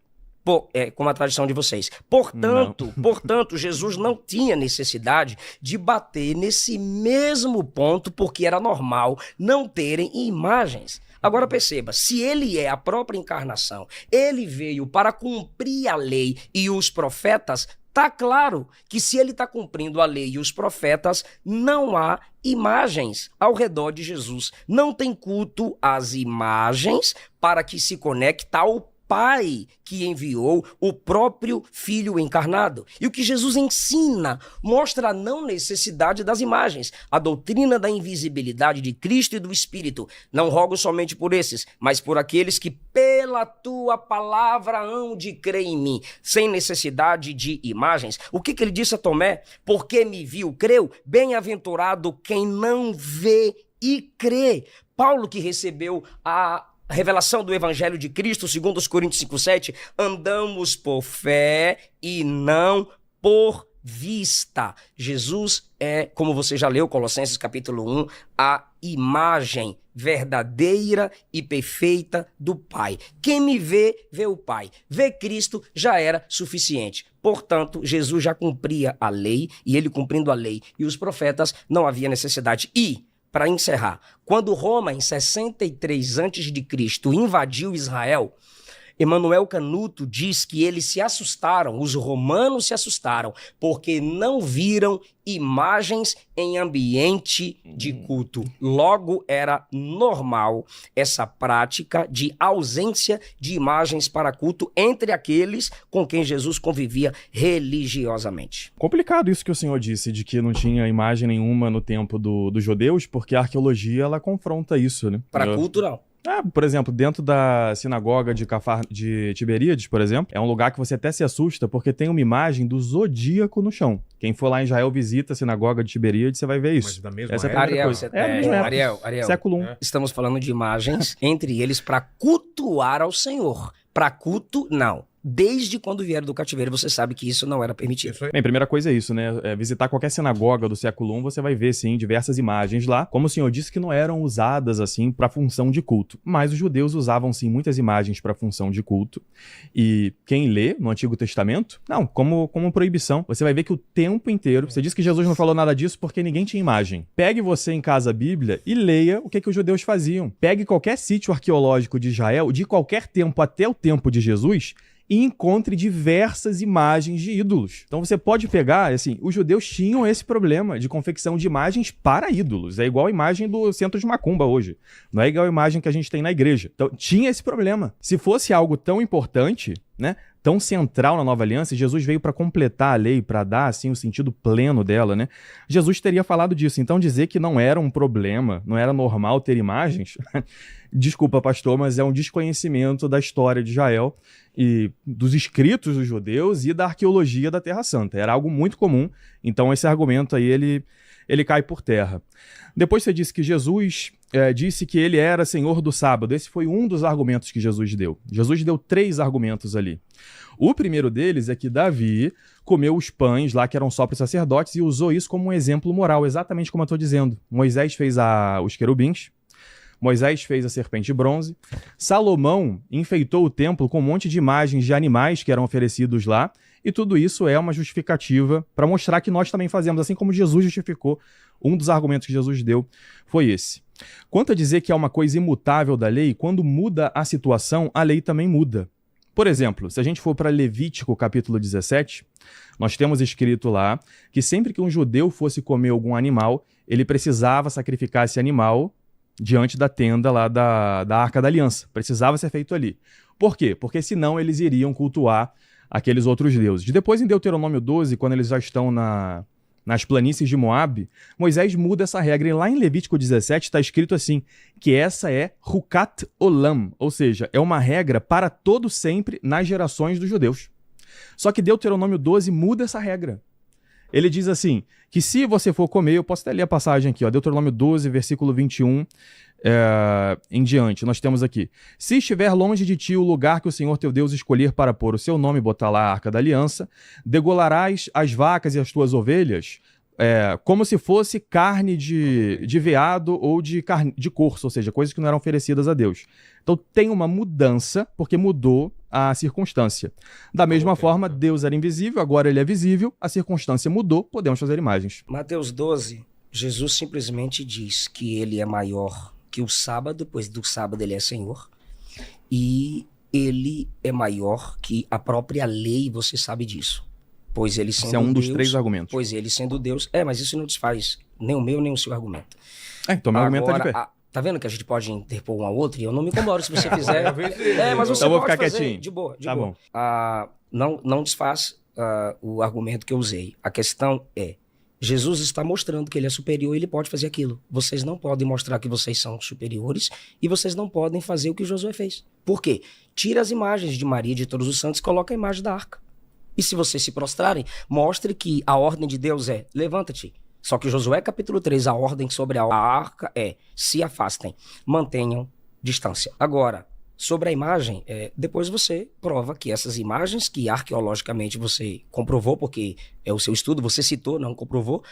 Como a tradição de vocês. Portanto, Jesus não tinha necessidade de bater nesse mesmo ponto, porque era normal não terem imagens. Agora perceba, se ele é a própria encarnação, ele veio para cumprir a lei e os profetas, tá claro que se ele está cumprindo a lei e os profetas, não há imagens ao redor de Jesus. Não tem culto às imagens para que se conecte ao Pai que enviou o próprio Filho encarnado. E o que Jesus ensina mostra a não necessidade das imagens, a doutrina da invisibilidade de Cristo e do Espírito. Não rogo somente por esses, mas por aqueles que pela tua palavra hão de crer em mim, sem necessidade de imagens. O que ele disse a Tomé? Porque me viu, creu. Bem-aventurado quem não vê e crê. Paulo, que recebeu a revelação do Evangelho de Cristo, segundo os Coríntios 5:7, andamos por fé e não por vista. Jesus é, como você já leu, Colossenses capítulo 1, a imagem verdadeira e perfeita do Pai. Quem me vê, vê o Pai. Ver Cristo já era suficiente. Portanto, Jesus já cumpria a lei, e ele cumprindo a lei e os profetas, não havia necessidade. E, para encerrar, quando Roma, em 63 a.C., invadiu Israel, Emanuel Canuto diz que eles se assustaram, os romanos se assustaram, porque não viram imagens em ambiente de culto. Logo, era normal essa prática de ausência de imagens para culto entre aqueles com quem Jesus convivia religiosamente. Complicado isso que o senhor disse, de que não tinha imagem nenhuma no tempo dos judeus, porque a arqueologia, ela confronta isso, né? Para culto, não. Por exemplo, dentro da sinagoga de Tiberíades, por exemplo, é um lugar que você até se assusta porque tem uma imagem do zodíaco no chão. Quem for lá em Israel visita a sinagoga de Tiberíades, você vai ver isso. Mas da mesma Essa é a época? primeira coisa. Ariel, Século I. estamos falando de imagens entre eles para cultuar ao Senhor. Para culto, não. Desde quando vieram do cativeiro, você sabe que isso não era permitido. Bem, a primeira coisa é isso, né? Visitar qualquer sinagoga do século I, você vai ver, sim, diversas imagens lá. Como o senhor disse, que não eram usadas, assim, para função de culto. Mas os judeus usavam, sim, muitas imagens para função de culto. E quem lê no Antigo Testamento, não, como proibição. Você vai ver que o tempo inteiro... Você disse que Jesus não falou nada disso porque ninguém tinha imagem. Pegue você em casa a Bíblia e leia o que os judeus faziam. Pegue qualquer sítio arqueológico de Israel, de qualquer tempo até o tempo de Jesus, e encontre diversas imagens de ídolos. Então você pode pegar, assim, os judeus tinham esse problema de confecção de imagens para ídolos. É igual a imagem do centro de macumba hoje. Não é igual a imagem que a gente tem na igreja. Então tinha esse problema. Se fosse algo tão importante, né, tão central na Nova Aliança, Jesus veio para completar a lei, para dar, assim, o sentido pleno dela, né? Jesus teria falado disso. Então dizer que não era um problema, não era normal ter imagens, desculpa, pastor, mas é um desconhecimento da história de Israel e dos escritos dos judeus e da arqueologia da Terra Santa. Era algo muito comum. Então esse argumento aí, ele cai por terra. Depois você disse que Jesus disse que ele era senhor do sábado. Esse foi um dos argumentos que Jesus deu. Jesus deu 3 argumentos ali. O primeiro deles é que Davi comeu os pães lá que eram só para os sacerdotes e usou isso como um exemplo moral, exatamente como eu estou dizendo. Moisés fez os querubins, Moisés fez a serpente de bronze, Salomão enfeitou o templo com um monte de imagens de animais que eram oferecidos lá, e tudo isso é uma justificativa para mostrar que nós também fazemos, assim como Jesus justificou. Um dos argumentos que Jesus deu foi esse. Quanto a dizer que é uma coisa imutável da lei, quando muda a situação, a lei também muda. Por exemplo, se a gente for para Levítico capítulo 17, nós temos escrito lá que sempre que um judeu fosse comer algum animal, ele precisava sacrificar esse animal diante da tenda lá da Arca da Aliança. Precisava ser feito ali. Por quê? Porque senão eles iriam cultuar aqueles outros deuses. Depois, em Deuteronômio 12, quando eles já estão nas planícies de Moabe, Moisés muda essa regra. E lá em Levítico 17 está escrito assim, que essa é Hukat Olam, ou seja, é uma regra para todo sempre nas gerações dos judeus. Só que Deuteronômio 12 muda essa regra. Ele diz assim, que se você for comer, eu posso até ler a passagem aqui, ó, Deuteronômio 12, versículo 21 em diante, nós temos aqui, se estiver longe de ti o lugar que o Senhor teu Deus escolher para pôr o seu nome e botar lá a Arca da Aliança, degolarás as vacas e as tuas ovelhas como se fosse carne de veado ou de corça, ou seja, coisas que não eram oferecidas a Deus. Então tem uma mudança, porque mudou a circunstância. Da mesma forma, Deus era invisível, agora ele é visível, a circunstância mudou, podemos fazer imagens. Mateus 12, Jesus simplesmente diz que ele é maior que o sábado, pois do sábado ele é Senhor, e ele é maior que a própria lei, você sabe disso. Pois ele sendo Esse é um dos Deus, 3 argumentos. Pois ele sendo Deus, mas isso não desfaz nem o meu nem o seu argumento. Então meu argumento tá de pé. Tá vendo que a gente pode interpor um ao outro e eu não me incomodo se você fizer. Mas você então vou pode ficar fazer quietinho. de boa. Tá boa. Bom. Não desfaz o argumento que eu usei. A questão é, Jesus está mostrando que ele é superior e ele pode fazer aquilo. Vocês não podem mostrar que vocês são superiores e vocês não podem fazer o que Josué fez. Por quê? Tira as imagens de Maria e de todos os santos e coloca a imagem da arca. E se vocês se prostrarem, mostre que a ordem de Deus é, levanta-te. Só que Josué capítulo 3, a ordem sobre a arca é, se afastem, mantenham distância. Agora, sobre a imagem, depois você prova que essas imagens, que arqueologicamente você comprovou, porque é o seu estudo, você citou, não comprovou,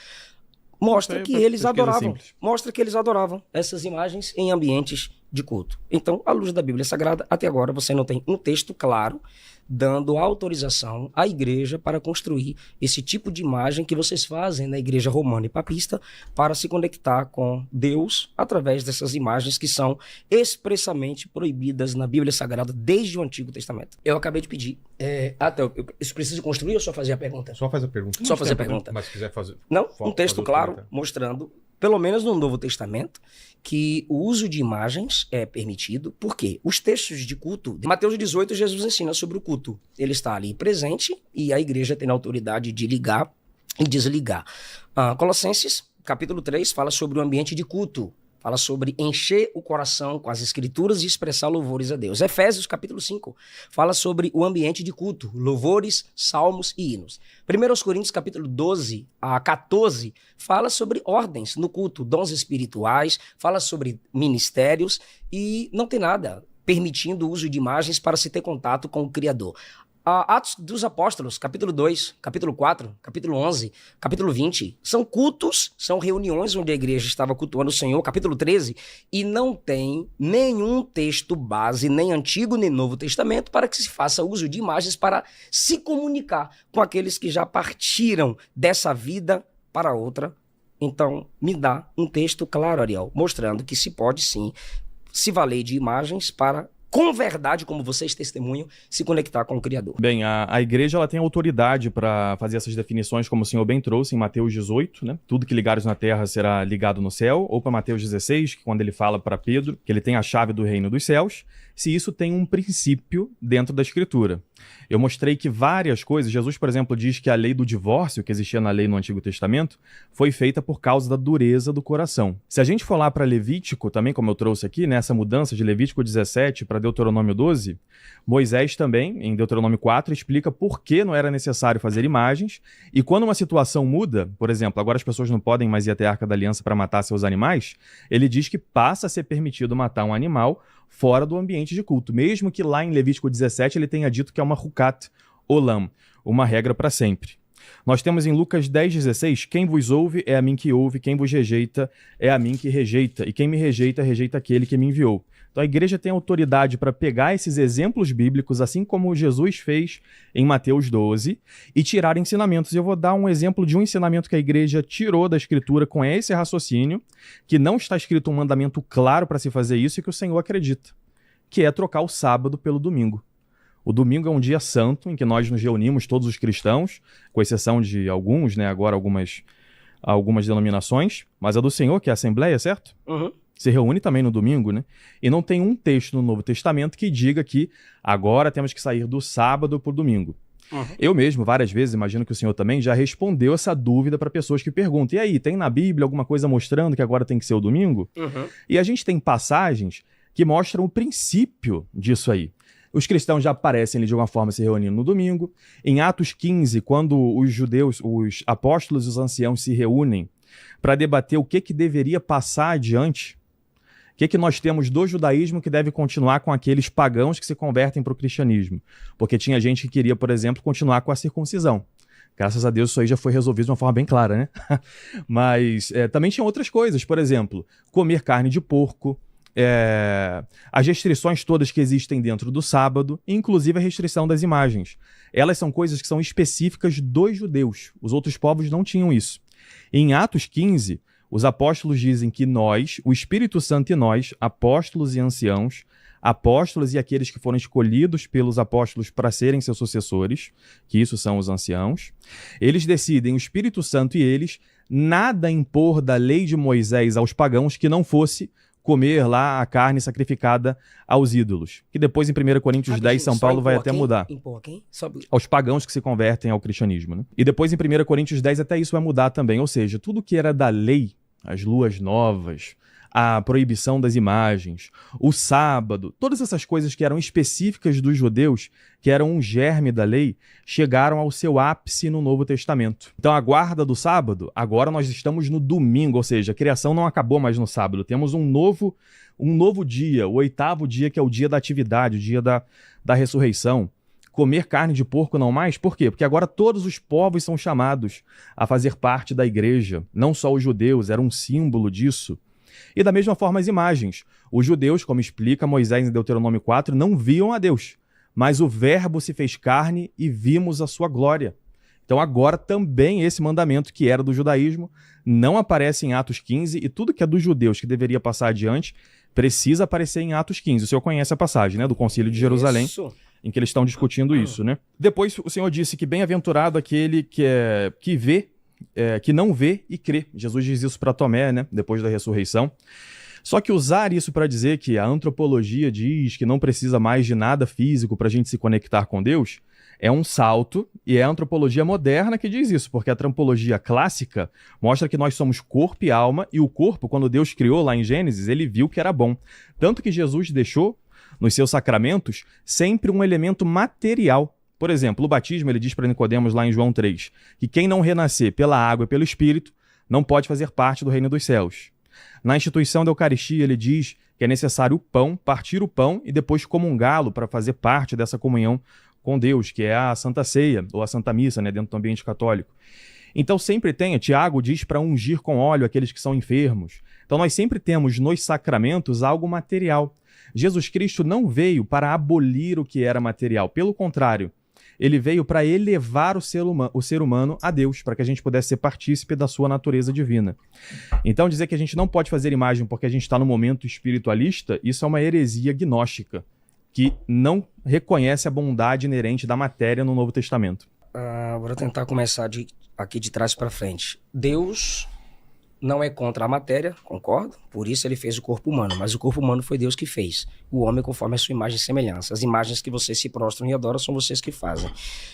mostra que eles adoravam essas imagens em ambientes de culto. Então, à luz da Bíblia Sagrada, até agora você não tem um texto claro dando autorização à igreja para construir esse tipo de imagem que vocês fazem na igreja romana e papista para se conectar com Deus através dessas imagens que são expressamente proibidas na Bíblia Sagrada desde o Antigo Testamento. Eu acabei de pedir. Isso precisa construir ou só fazer a pergunta? Só fazer a pergunta. Só fazer a pergunta. Mas se quiser fazer... Não, um texto claro mostrando, pelo menos no Novo Testamento, que o uso de imagens é permitido. Por quê? Os textos de culto, de Mateus 18, Jesus ensina sobre o culto. Ele está ali presente e a igreja tem a autoridade de ligar e desligar. Colossenses, capítulo 3, fala sobre o ambiente de culto. Fala sobre encher o coração com as escrituras e expressar louvores a Deus. Efésios, capítulo 5, fala sobre o ambiente de culto, louvores, salmos e hinos. 1 Coríntios, capítulo 12 a 14, fala sobre ordens no culto, dons espirituais, fala sobre ministérios e não tem nada permitindo o uso de imagens para se ter contato com o Criador. Atos dos Apóstolos, capítulo 2, capítulo 4, capítulo 11, capítulo 20, são cultos, são reuniões onde a igreja estava cultuando o Senhor, capítulo 13, e não tem nenhum texto base, nem Antigo nem Novo Testamento, para que se faça uso de imagens para se comunicar com aqueles que já partiram dessa vida para outra. Então, me dá um texto claro, Ariel, mostrando que se pode sim se valer de imagens para, com verdade, como vocês testemunham, se conectar com o Criador. Bem, a igreja ela tem autoridade para fazer essas definições, como o senhor bem trouxe em Mateus 18, né? Tudo que ligares na terra será ligado no céu, ou para Mateus 16, que quando ele fala para Pedro que ele tem a chave do reino dos céus, se isso tem um princípio dentro da Escritura. Eu mostrei que várias coisas, Jesus, por exemplo, diz que a lei do divórcio, que existia na lei no Antigo Testamento, foi feita por causa da dureza do coração. Se a gente for lá para Levítico, também como eu trouxe aqui, nessa mudança de Levítico 17 para Deuteronômio 12, Moisés também, em Deuteronômio 4, explica por que não era necessário fazer imagens, e quando uma situação muda, por exemplo, agora as pessoas não podem mais ir até a Arca da Aliança para matar seus animais, ele diz que passa a ser permitido matar um animal fora do ambiente de culto, mesmo que lá em Levítico 17 ele tenha dito que é uma hukat olam, uma regra para sempre. Nós temos em Lucas 10,16, quem vos ouve é a mim que ouve, quem vos rejeita é a mim que rejeita, e quem me rejeita, rejeita aquele que me enviou. Então a igreja tem autoridade para pegar esses exemplos bíblicos, assim como Jesus fez em Mateus 12, e tirar ensinamentos. Eu vou dar um exemplo de um ensinamento que a igreja tirou da Escritura com esse raciocínio, que não está escrito um mandamento claro para se fazer isso e que o Senhor acredita, que é trocar o sábado pelo domingo. O domingo é um dia santo em que nós nos reunimos, todos os cristãos, com exceção de alguns, né, agora algumas denominações, mas a do Senhor, que é a Assembleia, certo? Uhum. Se reúne também no domingo, né? E não tem um texto no Novo Testamento que diga que agora temos que sair do sábado para o domingo. Uhum. Eu mesmo, várias vezes, imagino que o senhor também já respondeu essa dúvida para pessoas que perguntam: e aí, tem na Bíblia alguma coisa mostrando que agora tem que ser o domingo? Uhum. E a gente tem passagens que mostram o princípio disso aí. Os cristãos já aparecem de alguma forma se reunindo no domingo. Em Atos 15, quando os judeus, os apóstolos e os anciãos se reúnem para debater o que deveria passar adiante, o que nós temos do judaísmo que deve continuar com aqueles pagãos que se convertem para o cristianismo? Porque tinha gente que queria, por exemplo, continuar com a circuncisão. Graças a Deus isso aí já foi resolvido de uma forma bem clara, né? Mas também tinha outras coisas, por exemplo, comer carne de porco, as restrições todas que existem dentro do sábado, inclusive a restrição das imagens. Elas são coisas que são específicas dos judeus. Os outros povos não tinham isso. Em Atos 15... os apóstolos dizem que nós, o Espírito Santo e nós, apóstolos e anciãos, apóstolos e aqueles que foram escolhidos pelos apóstolos para serem seus sucessores, que isso são os anciãos, eles decidem, o Espírito Santo e eles, nada impor da lei de Moisés aos pagãos que não fosse comer lá a carne sacrificada aos ídolos. Que depois em 1 Coríntios 10, São Paulo vai até mudar. Impor quem? Aos pagãos que se convertem ao cristianismo, né? E depois em 1 Coríntios 10 até isso vai mudar também. Ou seja, tudo que era da lei, as luas novas, a proibição das imagens, o sábado, todas essas coisas que eram específicas dos judeus, que eram um germe da lei, chegaram ao seu ápice no Novo Testamento. Então a guarda do sábado, agora nós estamos no domingo, ou seja, a criação não acabou mais no sábado, temos um novo dia, o 8º dia, que é o dia da atividade, o dia da ressurreição. Comer carne de porco não mais, por quê? Porque agora todos os povos são chamados a fazer parte da igreja, não só os judeus, era um símbolo disso. E da mesma forma as imagens. Os judeus, como explica Moisés em Deuteronômio 4, não viam a Deus, mas o verbo se fez carne e vimos a sua glória. Então agora também esse mandamento que era do judaísmo não aparece em Atos 15 e tudo que é dos judeus que deveria passar adiante precisa aparecer em Atos 15. O senhor conhece a passagem, né, do Concílio de Jerusalém, em que eles estão discutindo isso, né? Depois o Senhor disse que bem-aventurado aquele que não vê e crê. Jesus diz isso para Tomé, né? Depois da ressurreição. Só que usar isso para dizer que a antropologia diz que não precisa mais de nada físico para a gente se conectar com Deus é um salto, e é a antropologia moderna que diz isso, porque a antropologia clássica mostra que nós somos corpo e alma, e o corpo, quando Deus criou lá em Gênesis, ele viu que era bom. Tanto que Jesus deixou nos seus sacramentos sempre um elemento material. Por exemplo, o batismo, ele diz para Nicodemos lá em João 3, que quem não renascer pela água e pelo Espírito não pode fazer parte do reino dos céus. Na instituição da Eucaristia, ele diz que é necessário o pão, partir o pão e depois comungá-lo para fazer parte dessa comunhão com Deus, que é a Santa Ceia, ou a Santa Missa, né, dentro do ambiente católico. Então sempre tem, Tiago diz para ungir com óleo aqueles que são enfermos. Então nós sempre temos nos sacramentos algo material. Jesus Cristo não veio para abolir o que era material, pelo contrário, ele veio para elevar o ser humano a Deus, para que a gente pudesse ser partícipe da sua natureza divina. Então dizer que a gente não pode fazer imagem porque a gente está no momento espiritualista, isso é uma heresia gnóstica, que não reconhece a bondade inerente da matéria no Novo Testamento. Vou tentar começar aqui de trás para frente. Deus não é contra a matéria, concordo? Por isso ele fez o corpo humano, mas o corpo humano foi Deus que fez. O homem conforme a sua imagem e semelhança. As imagens que vocês se prostram e adoram são vocês que fazem.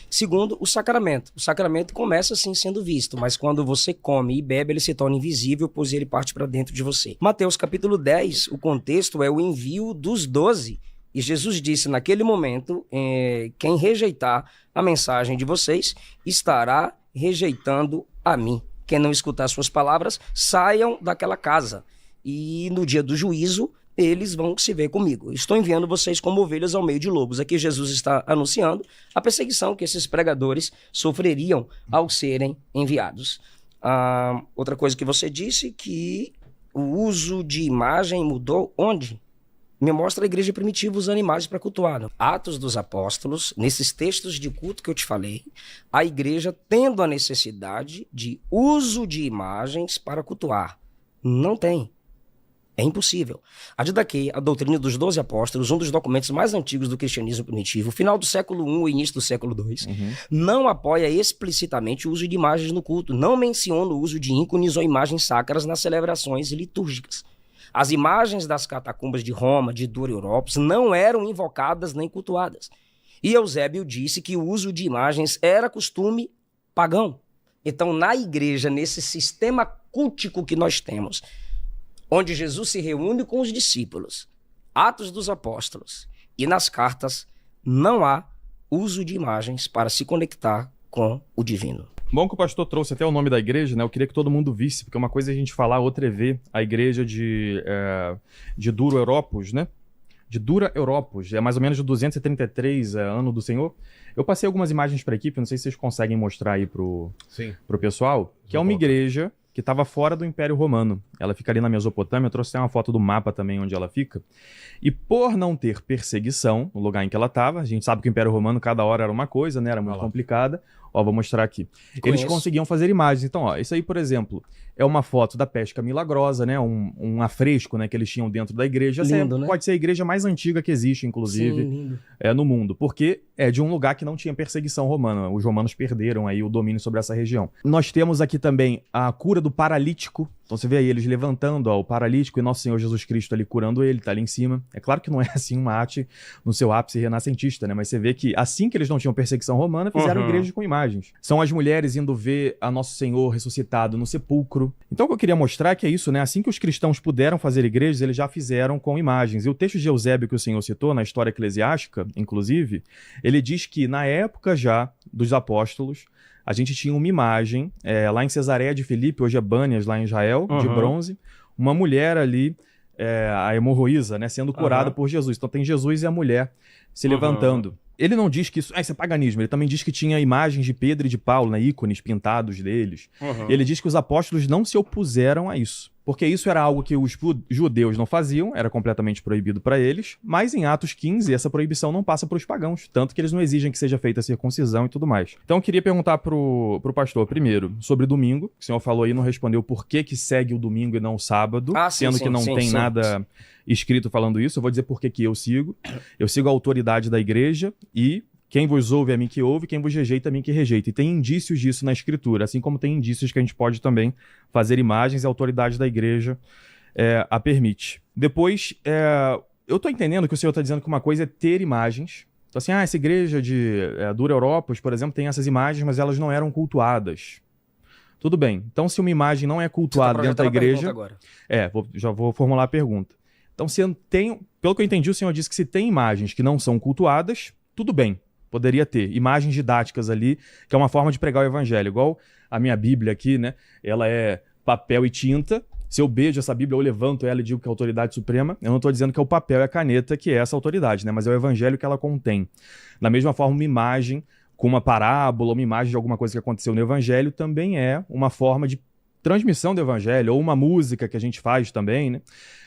Segundo, o sacramento. O sacramento começa assim sendo visto, mas quando você come e bebe, ele se torna invisível, pois ele parte para dentro de você. Mateus capítulo 10, o contexto é o envio dos 12. E Jesus disse naquele momento, quem rejeitar a mensagem de vocês estará rejeitando a mim. Quem não escutar suas palavras, saiam daquela casa. E no dia do juízo, eles vão se ver comigo. Estou enviando vocês como ovelhas ao meio de lobos. Aqui Jesus está anunciando a perseguição que esses pregadores sofreriam ao serem enviados. Outra coisa que você disse, que o uso de imagem mudou onde? Me mostra a igreja primitiva usando imagens para cultuar. Atos dos Apóstolos, nesses textos de culto que eu te falei, a igreja tendo a necessidade de uso de imagens para cultuar. Não tem. É impossível. A Didaquê, a doutrina dos 12 apóstolos, um dos documentos mais antigos do cristianismo primitivo, final do século I e início do século II, não apoia explicitamente o uso de imagens no culto, não menciona o uso de ícones ou imagens sacras nas celebrações litúrgicas. As imagens das catacumbas de Roma, de Dura Europos, não eram invocadas nem cultuadas. E Eusébio disse que o uso de imagens era costume pagão. Então, na igreja, nesse sistema cultico que nós temos, onde Jesus se reúne com os discípulos, Atos dos Apóstolos, e nas cartas, não há uso de imagens para se conectar com o divino. Bom que o pastor trouxe até o nome da igreja, né? Eu queria que todo mundo visse, porque uma coisa é a gente falar, outra é ver a igreja de Dura Europos, né? De Dura Europos, é mais ou menos de 233 ano do Senhor. Eu passei algumas imagens para a equipe, não sei se vocês conseguem mostrar aí pro pessoal, que é uma igreja que estava fora do Império Romano. Ela fica ali na Mesopotâmia, eu trouxe até uma foto do mapa também onde ela fica. E por não ter perseguição no lugar em que ela estava, a gente sabe que o Império Romano cada hora era uma coisa, né? Era muito complicada. Ó, vou mostrar aqui. Eles conseguiam fazer imagens. Então, ó, isso aí, por exemplo, é uma foto da pesca milagrosa, né? Um afresco, né, que eles tinham dentro da igreja. Lindo, né? Pode ser a igreja mais antiga que existe, inclusive, Sim, no mundo, porque é de um lugar que não tinha perseguição romana. Os romanos perderam aí o domínio sobre essa região. Nós temos aqui também a cura do paralítico. Então você vê aí eles levantando o paralítico e Nosso Senhor Jesus Cristo ali curando ele, tá ali em cima. É claro que não é assim uma arte no seu ápice renascentista, né? Mas você vê que assim que eles não tinham perseguição romana, fizeram igrejas com imagens. São as mulheres indo ver a Nosso Senhor ressuscitado no sepulcro. Então o que eu queria mostrar é que é isso, né? Assim que os cristãos puderam fazer igrejas, eles já fizeram com imagens. E o texto de Eusébio que o Senhor citou, na história eclesiástica, inclusive, ele diz que na época já dos apóstolos, a gente tinha uma imagem, lá em Cesareia de Filipe, hoje é Bânias, lá em Israel, de bronze, uma mulher ali, a hemorroísa, né, sendo curada por Jesus. Então tem Jesus e a mulher se levantando. Ele não diz que isso é paganismo, ele também diz que tinha imagens de Pedro e de Paulo, né, ícones pintados deles. Ele diz que os apóstolos não se opuseram a isso, porque isso era algo que os judeus não faziam, era completamente proibido para eles, mas em Atos 15 essa proibição não passa para os pagãos, tanto que eles não exigem que seja feita a circuncisão e tudo mais. Então eu queria perguntar pro pastor, primeiro, sobre domingo, o senhor falou aí, não respondeu por que segue o domingo e não o sábado, sendo que não tem nada escrito falando isso. Eu vou dizer por que eu sigo. Eu sigo a autoridade da igreja e quem vos ouve é a mim que ouve, quem vos rejeita é a mim que rejeita. E tem indícios disso na escritura, assim como tem indícios que a gente pode também fazer imagens e a autoridade da igreja a permite. Depois, eu tô entendendo que o senhor está dizendo que uma coisa é ter imagens. Então assim, essa igreja de Dura Europos, por exemplo, tem essas imagens, mas elas não eram cultuadas. Tudo bem. Então se uma imagem não é cultuada dentro da igreja... já vou formular a pergunta. Então, se tem, pelo que eu entendi, o senhor disse que se tem imagens que não são cultuadas, tudo bem, poderia ter. Imagens didáticas ali, que é uma forma de pregar o evangelho. Igual a minha Bíblia aqui, né? Ela é papel e tinta. Se eu beijo essa Bíblia, eu levanto ela e digo que é a autoridade suprema. Eu não estou dizendo que é o papel e a caneta que é essa autoridade, né? Mas é o evangelho que ela contém. Da mesma forma, uma imagem com uma parábola, uma imagem de alguma coisa que aconteceu no evangelho, também é uma forma de transmissão do evangelho, ou uma música que a gente faz também, né,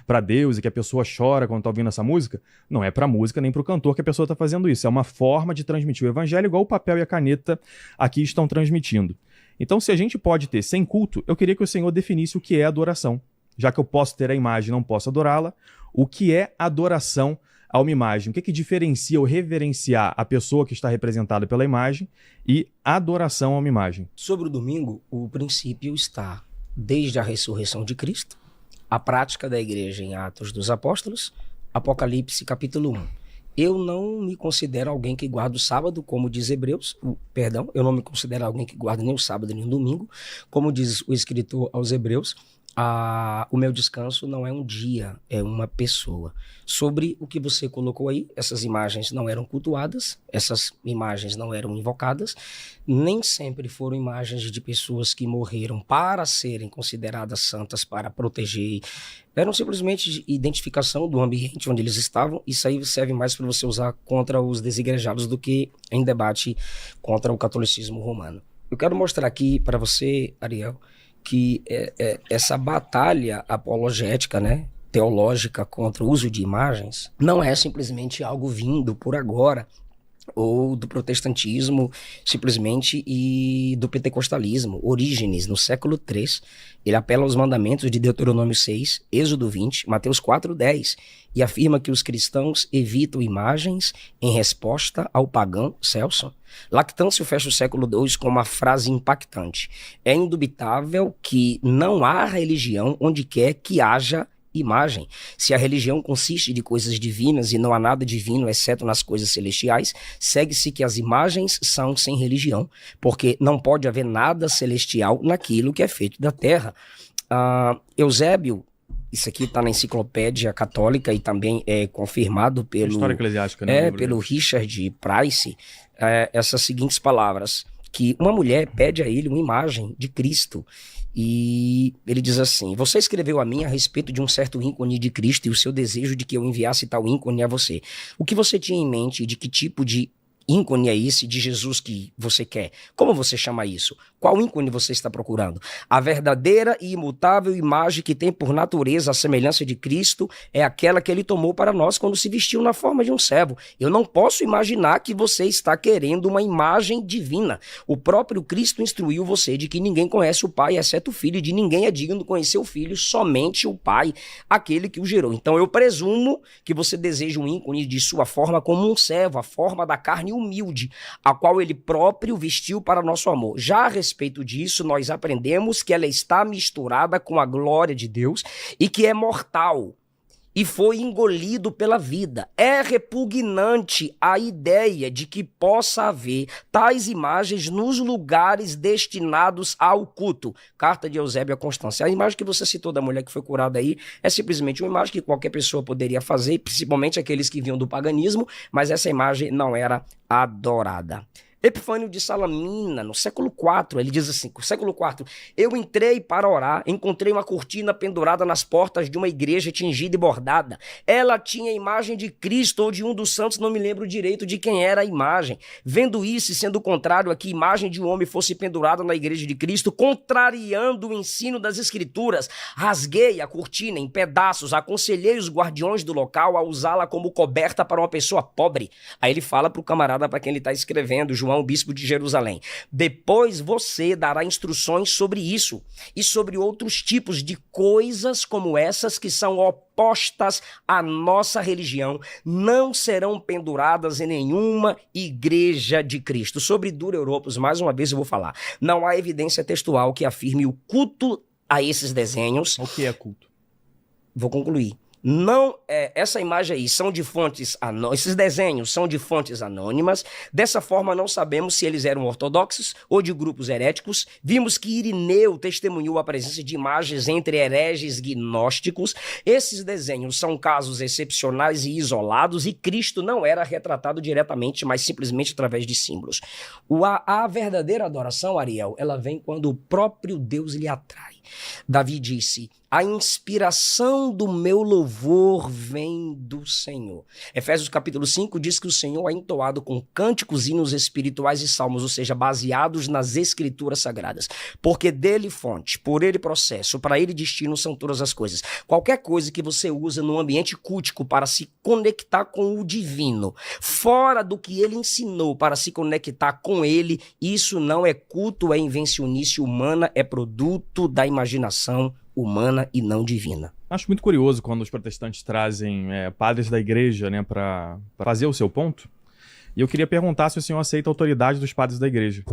para Deus, e que a pessoa chora quando está ouvindo essa música, não é para a música nem para o cantor que a pessoa está fazendo isso, é uma forma de transmitir o evangelho, igual o papel e a caneta aqui estão transmitindo. Então, se a gente pode ter sem culto, eu queria que o Senhor definisse o que é adoração. Já que eu posso ter a imagem e não posso adorá-la, o que é adoração a uma imagem? O que diferencia ou reverenciar a pessoa que está representada pela imagem e adoração a uma imagem? Sobre o domingo, o princípio está desde a ressurreição de Cristo, a prática da igreja em Atos dos Apóstolos, Apocalipse capítulo 1. Eu não me considero alguém que guarda o sábado, como diz Hebreus, eu não me considero alguém que guarda nem o sábado nem o domingo, como diz o escritor aos Hebreus. O meu descanso não é um dia, é uma pessoa. Sobre o que você colocou aí, essas imagens não eram cultuadas, essas imagens não eram invocadas, nem sempre foram imagens de pessoas que morreram para serem consideradas santas, para proteger. Eram simplesmente de identificação do ambiente onde eles estavam. Isso aí serve mais para você usar contra os desigrejados do que em debate contra o catolicismo romano. Eu quero mostrar aqui para você, Ariel, que essa batalha apologética, né, teológica contra o uso de imagens não é simplesmente algo vindo por agora, ou do protestantismo simplesmente e do pentecostalismo. Orígenes, no século III, ele apela aos mandamentos de Deuteronômio 6, Êxodo 20, Mateus 4:10, e afirma que os cristãos evitam imagens em resposta ao pagão Celso. Lactâncio fecha o século II com uma frase impactante: é indubitável que não há religião onde quer que haja imagem. Se a religião consiste de coisas divinas e não há nada divino exceto nas coisas celestiais, segue-se que as imagens são sem religião, porque não pode haver nada celestial naquilo que é feito da terra. Eusébio, isso aqui está na enciclopédia católica e também é confirmado pelo História eclesiástica, né? pelo Richard Price, essas seguintes palavras, que uma mulher pede a ele uma imagem de Cristo. E ele diz assim: você escreveu a mim a respeito de um certo ícone de Cristo e o seu desejo de que eu enviasse tal ícone a você. O que você tinha em mente e de que tipo de ícone é esse de Jesus que você quer? Como você chama isso? Qual ícone você está procurando? A verdadeira e imutável imagem que tem por natureza a semelhança de Cristo é aquela que ele tomou para nós quando se vestiu na forma de um servo. Eu não posso imaginar que você está querendo uma imagem divina. O próprio Cristo instruiu você de que ninguém conhece o Pai exceto o Filho, e de ninguém é digno de conhecer o Filho, somente o Pai, aquele que o gerou. Então eu presumo que você deseja um ícone de sua forma como um servo, a forma da carne humilde, a qual ele próprio vestiu para nosso amor. Já a respeito disso, nós aprendemos que ela está misturada com a glória de Deus e que é mortal e foi engolido pela vida. É repugnante a ideia de que possa haver tais imagens nos lugares destinados ao culto. Carta de Eusébio a Constância. A imagem que você citou da mulher que foi curada aí é simplesmente uma imagem que qualquer pessoa poderia fazer, principalmente aqueles que vinham do paganismo, mas essa imagem não era adorada. Epifânio de Salamina, no século IV, ele diz assim, no século IV, eu entrei para orar, encontrei uma cortina pendurada nas portas de uma igreja tingida e bordada. Ela tinha a imagem de Cristo ou de um dos santos, não me lembro direito de quem era a imagem. Vendo isso e sendo contrário a que a imagem de um homem fosse pendurada na igreja de Cristo, contrariando o ensino das escrituras, rasguei a cortina em pedaços, aconselhei os guardiões do local a usá-la como coberta para uma pessoa pobre. Aí ele fala para o camarada para quem ele está escrevendo, João, bispo de Jerusalém: depois você dará instruções sobre isso e sobre outros tipos de coisas como essas que são opostas à nossa religião, não serão penduradas em nenhuma igreja de Cristo. Sobre Dura Europos, mais uma vez eu vou falar, não há evidência textual que afirme o culto a esses desenhos. O que é culto? Vou concluir. Não, essa imagem aí são de fontes anônimas, esses desenhos são de fontes anônimas. Dessa forma não sabemos se eles eram ortodoxos ou de grupos heréticos. Vimos que Irineu testemunhou a presença de imagens entre hereges gnósticos. Esses desenhos são casos excepcionais e isolados, e Cristo não era retratado diretamente, mas simplesmente através de símbolos. A verdadeira adoração, Ariel, ela vem quando o próprio Deus lhe atrai. Davi disse: a inspiração do meu louvor vem do Senhor. Efésios capítulo 5 diz que o Senhor é entoado com cânticos, hinos espirituais e salmos, ou seja, baseados nas escrituras sagradas. Porque dele fonte, por ele processo, para ele destino são todas as coisas. Qualquer coisa que você usa no ambiente cultico para se conectar com o divino, fora do que ele ensinou para se conectar com ele, isso não é culto, é invencionice humana, é produto da imaginação humana e não divina. Acho muito curioso quando os protestantes trazem padres da igreja, né, para fazer o seu ponto. E eu queria perguntar se o senhor aceita a autoridade dos padres da igreja.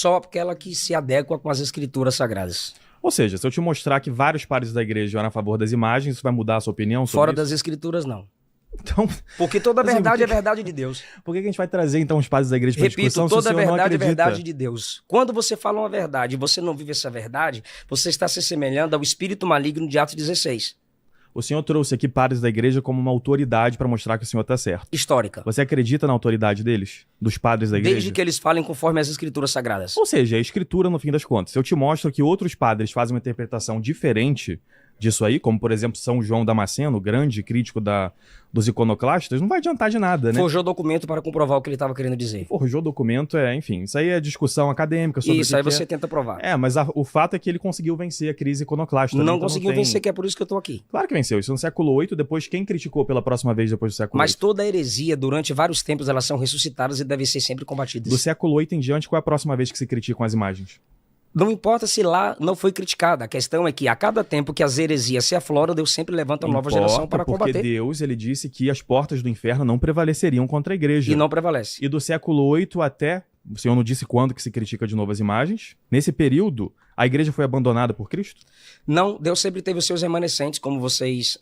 Só aquela que se adequa com as escrituras sagradas. Ou seja, se eu te mostrar que vários padres da igreja eram a favor das imagens, isso vai mudar a sua opinião sobre Fora isso? das escrituras, não. Então, Porque toda Assim, verdade por que- é verdade de Deus. por que a gente vai trazer então os padres da igreja para Repito, discussão se o toda senhor não verdade é acredita? verdade de Deus. Quando você fala uma verdade e você não vive essa verdade, você está se assemelhando ao espírito maligno de Atos 16. O senhor trouxe aqui padres da igreja como uma autoridade para mostrar que o senhor está certo. Histórica. Você acredita na autoridade deles? Dos padres da igreja? Desde que eles falem conforme as escrituras sagradas. Ou seja, é a escritura no fim das contas. Se eu te mostro que outros padres fazem uma interpretação diferente disso aí, como por exemplo São João Damasceno, o grande crítico dos iconoclastas, não vai adiantar de nada, né? Forjou documento para comprovar o que ele estava querendo dizer. Forjou documento, enfim, isso aí é discussão acadêmica sobre Isso, o aí que você é. tenta provar. Mas o fato é que ele conseguiu vencer a crise iconoclasta. né? Não Então conseguiu tem- vencer, que é por isso que eu estou aqui. Claro que venceu. Isso no século VIII, depois quem criticou pela próxima vez depois do século Mas VIII? toda heresia, durante vários tempos, elas são ressuscitadas e devem ser sempre Do combatidas. século VIII em diante, qual é a próxima vez que se criticam as imagens? Não importa se lá não foi criticada. A questão é que a cada tempo que as heresias se afloram, Deus sempre levanta uma nova geração para porque combater. Deus, ele disse que as portas do inferno não prevaleceriam contra a igreja. E não prevalece. E do século VIII até, o senhor não disse quando que se critica de novo as imagens, nesse período, a igreja foi abandonada por Cristo? Não, Deus sempre teve os seus remanescentes, como vocês...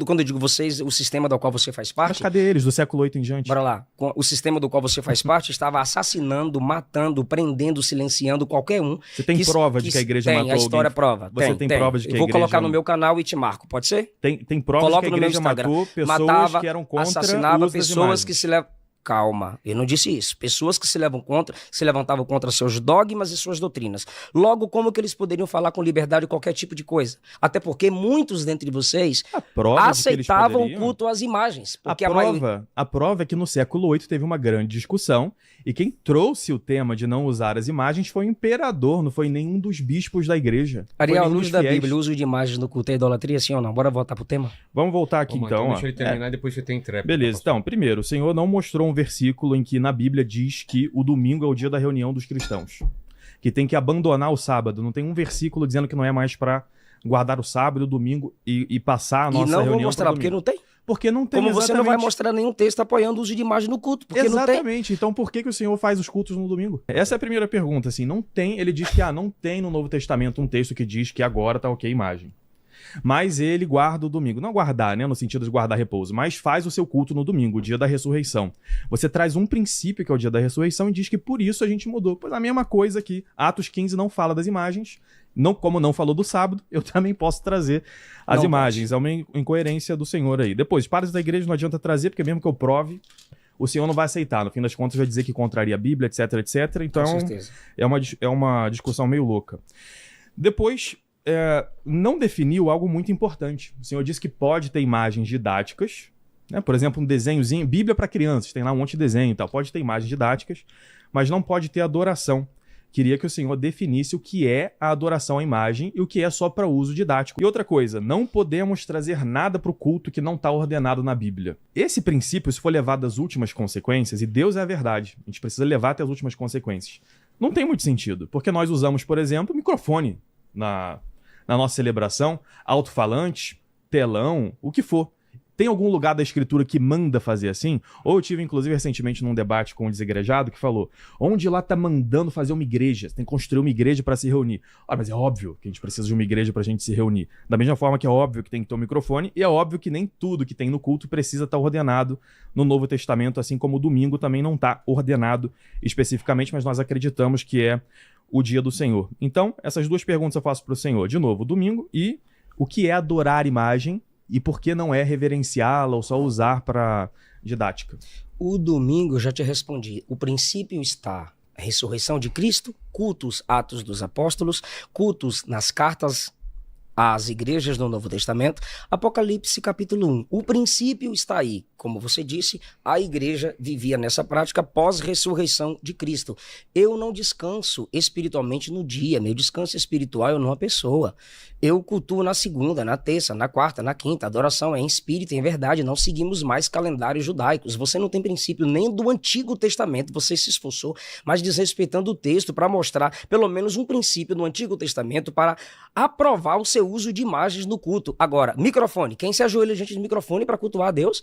Quando eu digo vocês, o sistema do qual você faz Mas parte... cadê eles, do século VIII em diante? Bora lá. O sistema do qual você faz parte estava assassinando, matando, prendendo, silenciando qualquer um. Você tem prova de que a igreja tem, matou a história alguém? prova. Você tem prova de que Eu a vou igreja- colocar no meu canal e te marco, pode ser? Tem prova de Coloca que a no meu igreja Instagram. matou pessoas Matava, que eram contra o assassinava uso das pessoas imagens. que se levam... Calma, eu não disse isso. Pessoas que se levantavam contra seus dogmas e suas doutrinas. Logo, como que eles poderiam falar com liberdade qualquer tipo de coisa? Até porque muitos dentre vocês A prova de que eles aceitavam o poderiam- culto às imagens. A Porque a maioria... prova é que no século VIII teve uma grande discussão e quem trouxe o tema de não usar as imagens foi o imperador, não foi nenhum dos bispos da igreja. Foi Ariel, à nenhum luz dos da fiéis. Bíblia, o uso de imagens no culto é idolatria, sim ou não? Bora voltar pro tema? Vamos voltar aqui Vamos, então. ó. deixa ele terminar e depois você tem trap. Beleza, então, primeiro, o Senhor não mostrou um versículo em que na Bíblia diz que o domingo é o dia da reunião dos cristãos. Que tem que abandonar o sábado. Não tem um versículo dizendo que não é mais para guardar o sábado, o domingo e passar a nossa E não reunião vou mostrar, pro porque domingo. não tem. Porque não tem, Como você não vai exatamente. mostrar nenhum texto apoiando o uso de imagem no culto, porque não tem. Exatamente. Então por que o Senhor faz os cultos no domingo? Essa é a primeira pergunta, assim, não tem, ele diz que não tem no Novo Testamento um texto que diz que agora tá ok a imagem. Mas ele guarda o domingo, não guardar, né, no sentido de guardar repouso, mas faz o seu culto no domingo, o dia da ressurreição. Você traz um princípio que é o dia da ressurreição e diz que por isso a gente mudou. Pois a mesma coisa aqui, Atos 15 não fala das imagens, como não falou do sábado, eu também posso trazer as Não imagens. É uma incoerência do Senhor aí. Depois, padres da igreja não adianta trazer, porque mesmo que eu prove, o Senhor não vai aceitar. No fim das contas, vai dizer que contraria a Bíblia, etc, etc. Então, Com certeza. é uma discussão meio louca. Depois, não definiu algo muito importante. O Senhor disse que pode ter imagens didáticas, né? Por exemplo, um desenhozinho, Bíblia para crianças, tem lá um monte de desenho e tal. Pode ter imagens didáticas, mas não pode ter adoração. Queria que o Senhor definisse o que é a adoração à imagem e o que é só para uso didático. E outra coisa, não podemos trazer nada para o culto que não está ordenado na Bíblia. Esse princípio, se for levado às últimas consequências, e Deus é a verdade, a gente precisa levar até as últimas consequências, não tem muito sentido, porque nós usamos, por exemplo, microfone na nossa celebração, alto-falante, telão, o que for. Tem algum lugar da escritura que manda fazer assim? Ou eu tive, inclusive, recentemente num debate com um desigrejado que falou: onde lá tá mandando fazer uma igreja? Você tem que construir uma igreja para se reunir. Mas é óbvio que a gente precisa de uma igreja pra gente se reunir. Da mesma forma que é óbvio que tem que ter um microfone, e é óbvio que nem tudo que tem no culto precisa estar ordenado no Novo Testamento, assim como o domingo também não está ordenado especificamente, mas nós acreditamos que é o dia do Senhor. Então, essas duas perguntas eu faço para o Senhor. De novo, domingo e o que é adorar imagem e por que não é reverenciá-la ou só usar para didática. O domingo, eu já te respondi. O princípio está a ressurreição de Cristo, cultos, Atos dos Apóstolos, cultos nas cartas às igrejas do Novo Testamento, Apocalipse capítulo 1. O princípio está aí. Como você disse, a igreja vivia nessa prática pós-ressurreição de Cristo. Eu não descanso espiritualmente no dia, meu descanso espiritual é numa pessoa. Eu cultuo na segunda, na terça, na quarta, na quinta. A adoração é em espírito, em verdade. Não seguimos mais calendários judaicos. Você não tem princípio nem do Antigo Testamento. Você se esforçou, mas desrespeitando o texto para mostrar pelo menos um princípio do Antigo Testamento para aprovar o seu uso de imagens no culto. Agora, microfone. Quem se ajoelha diante do microfone para cultuar a Deus?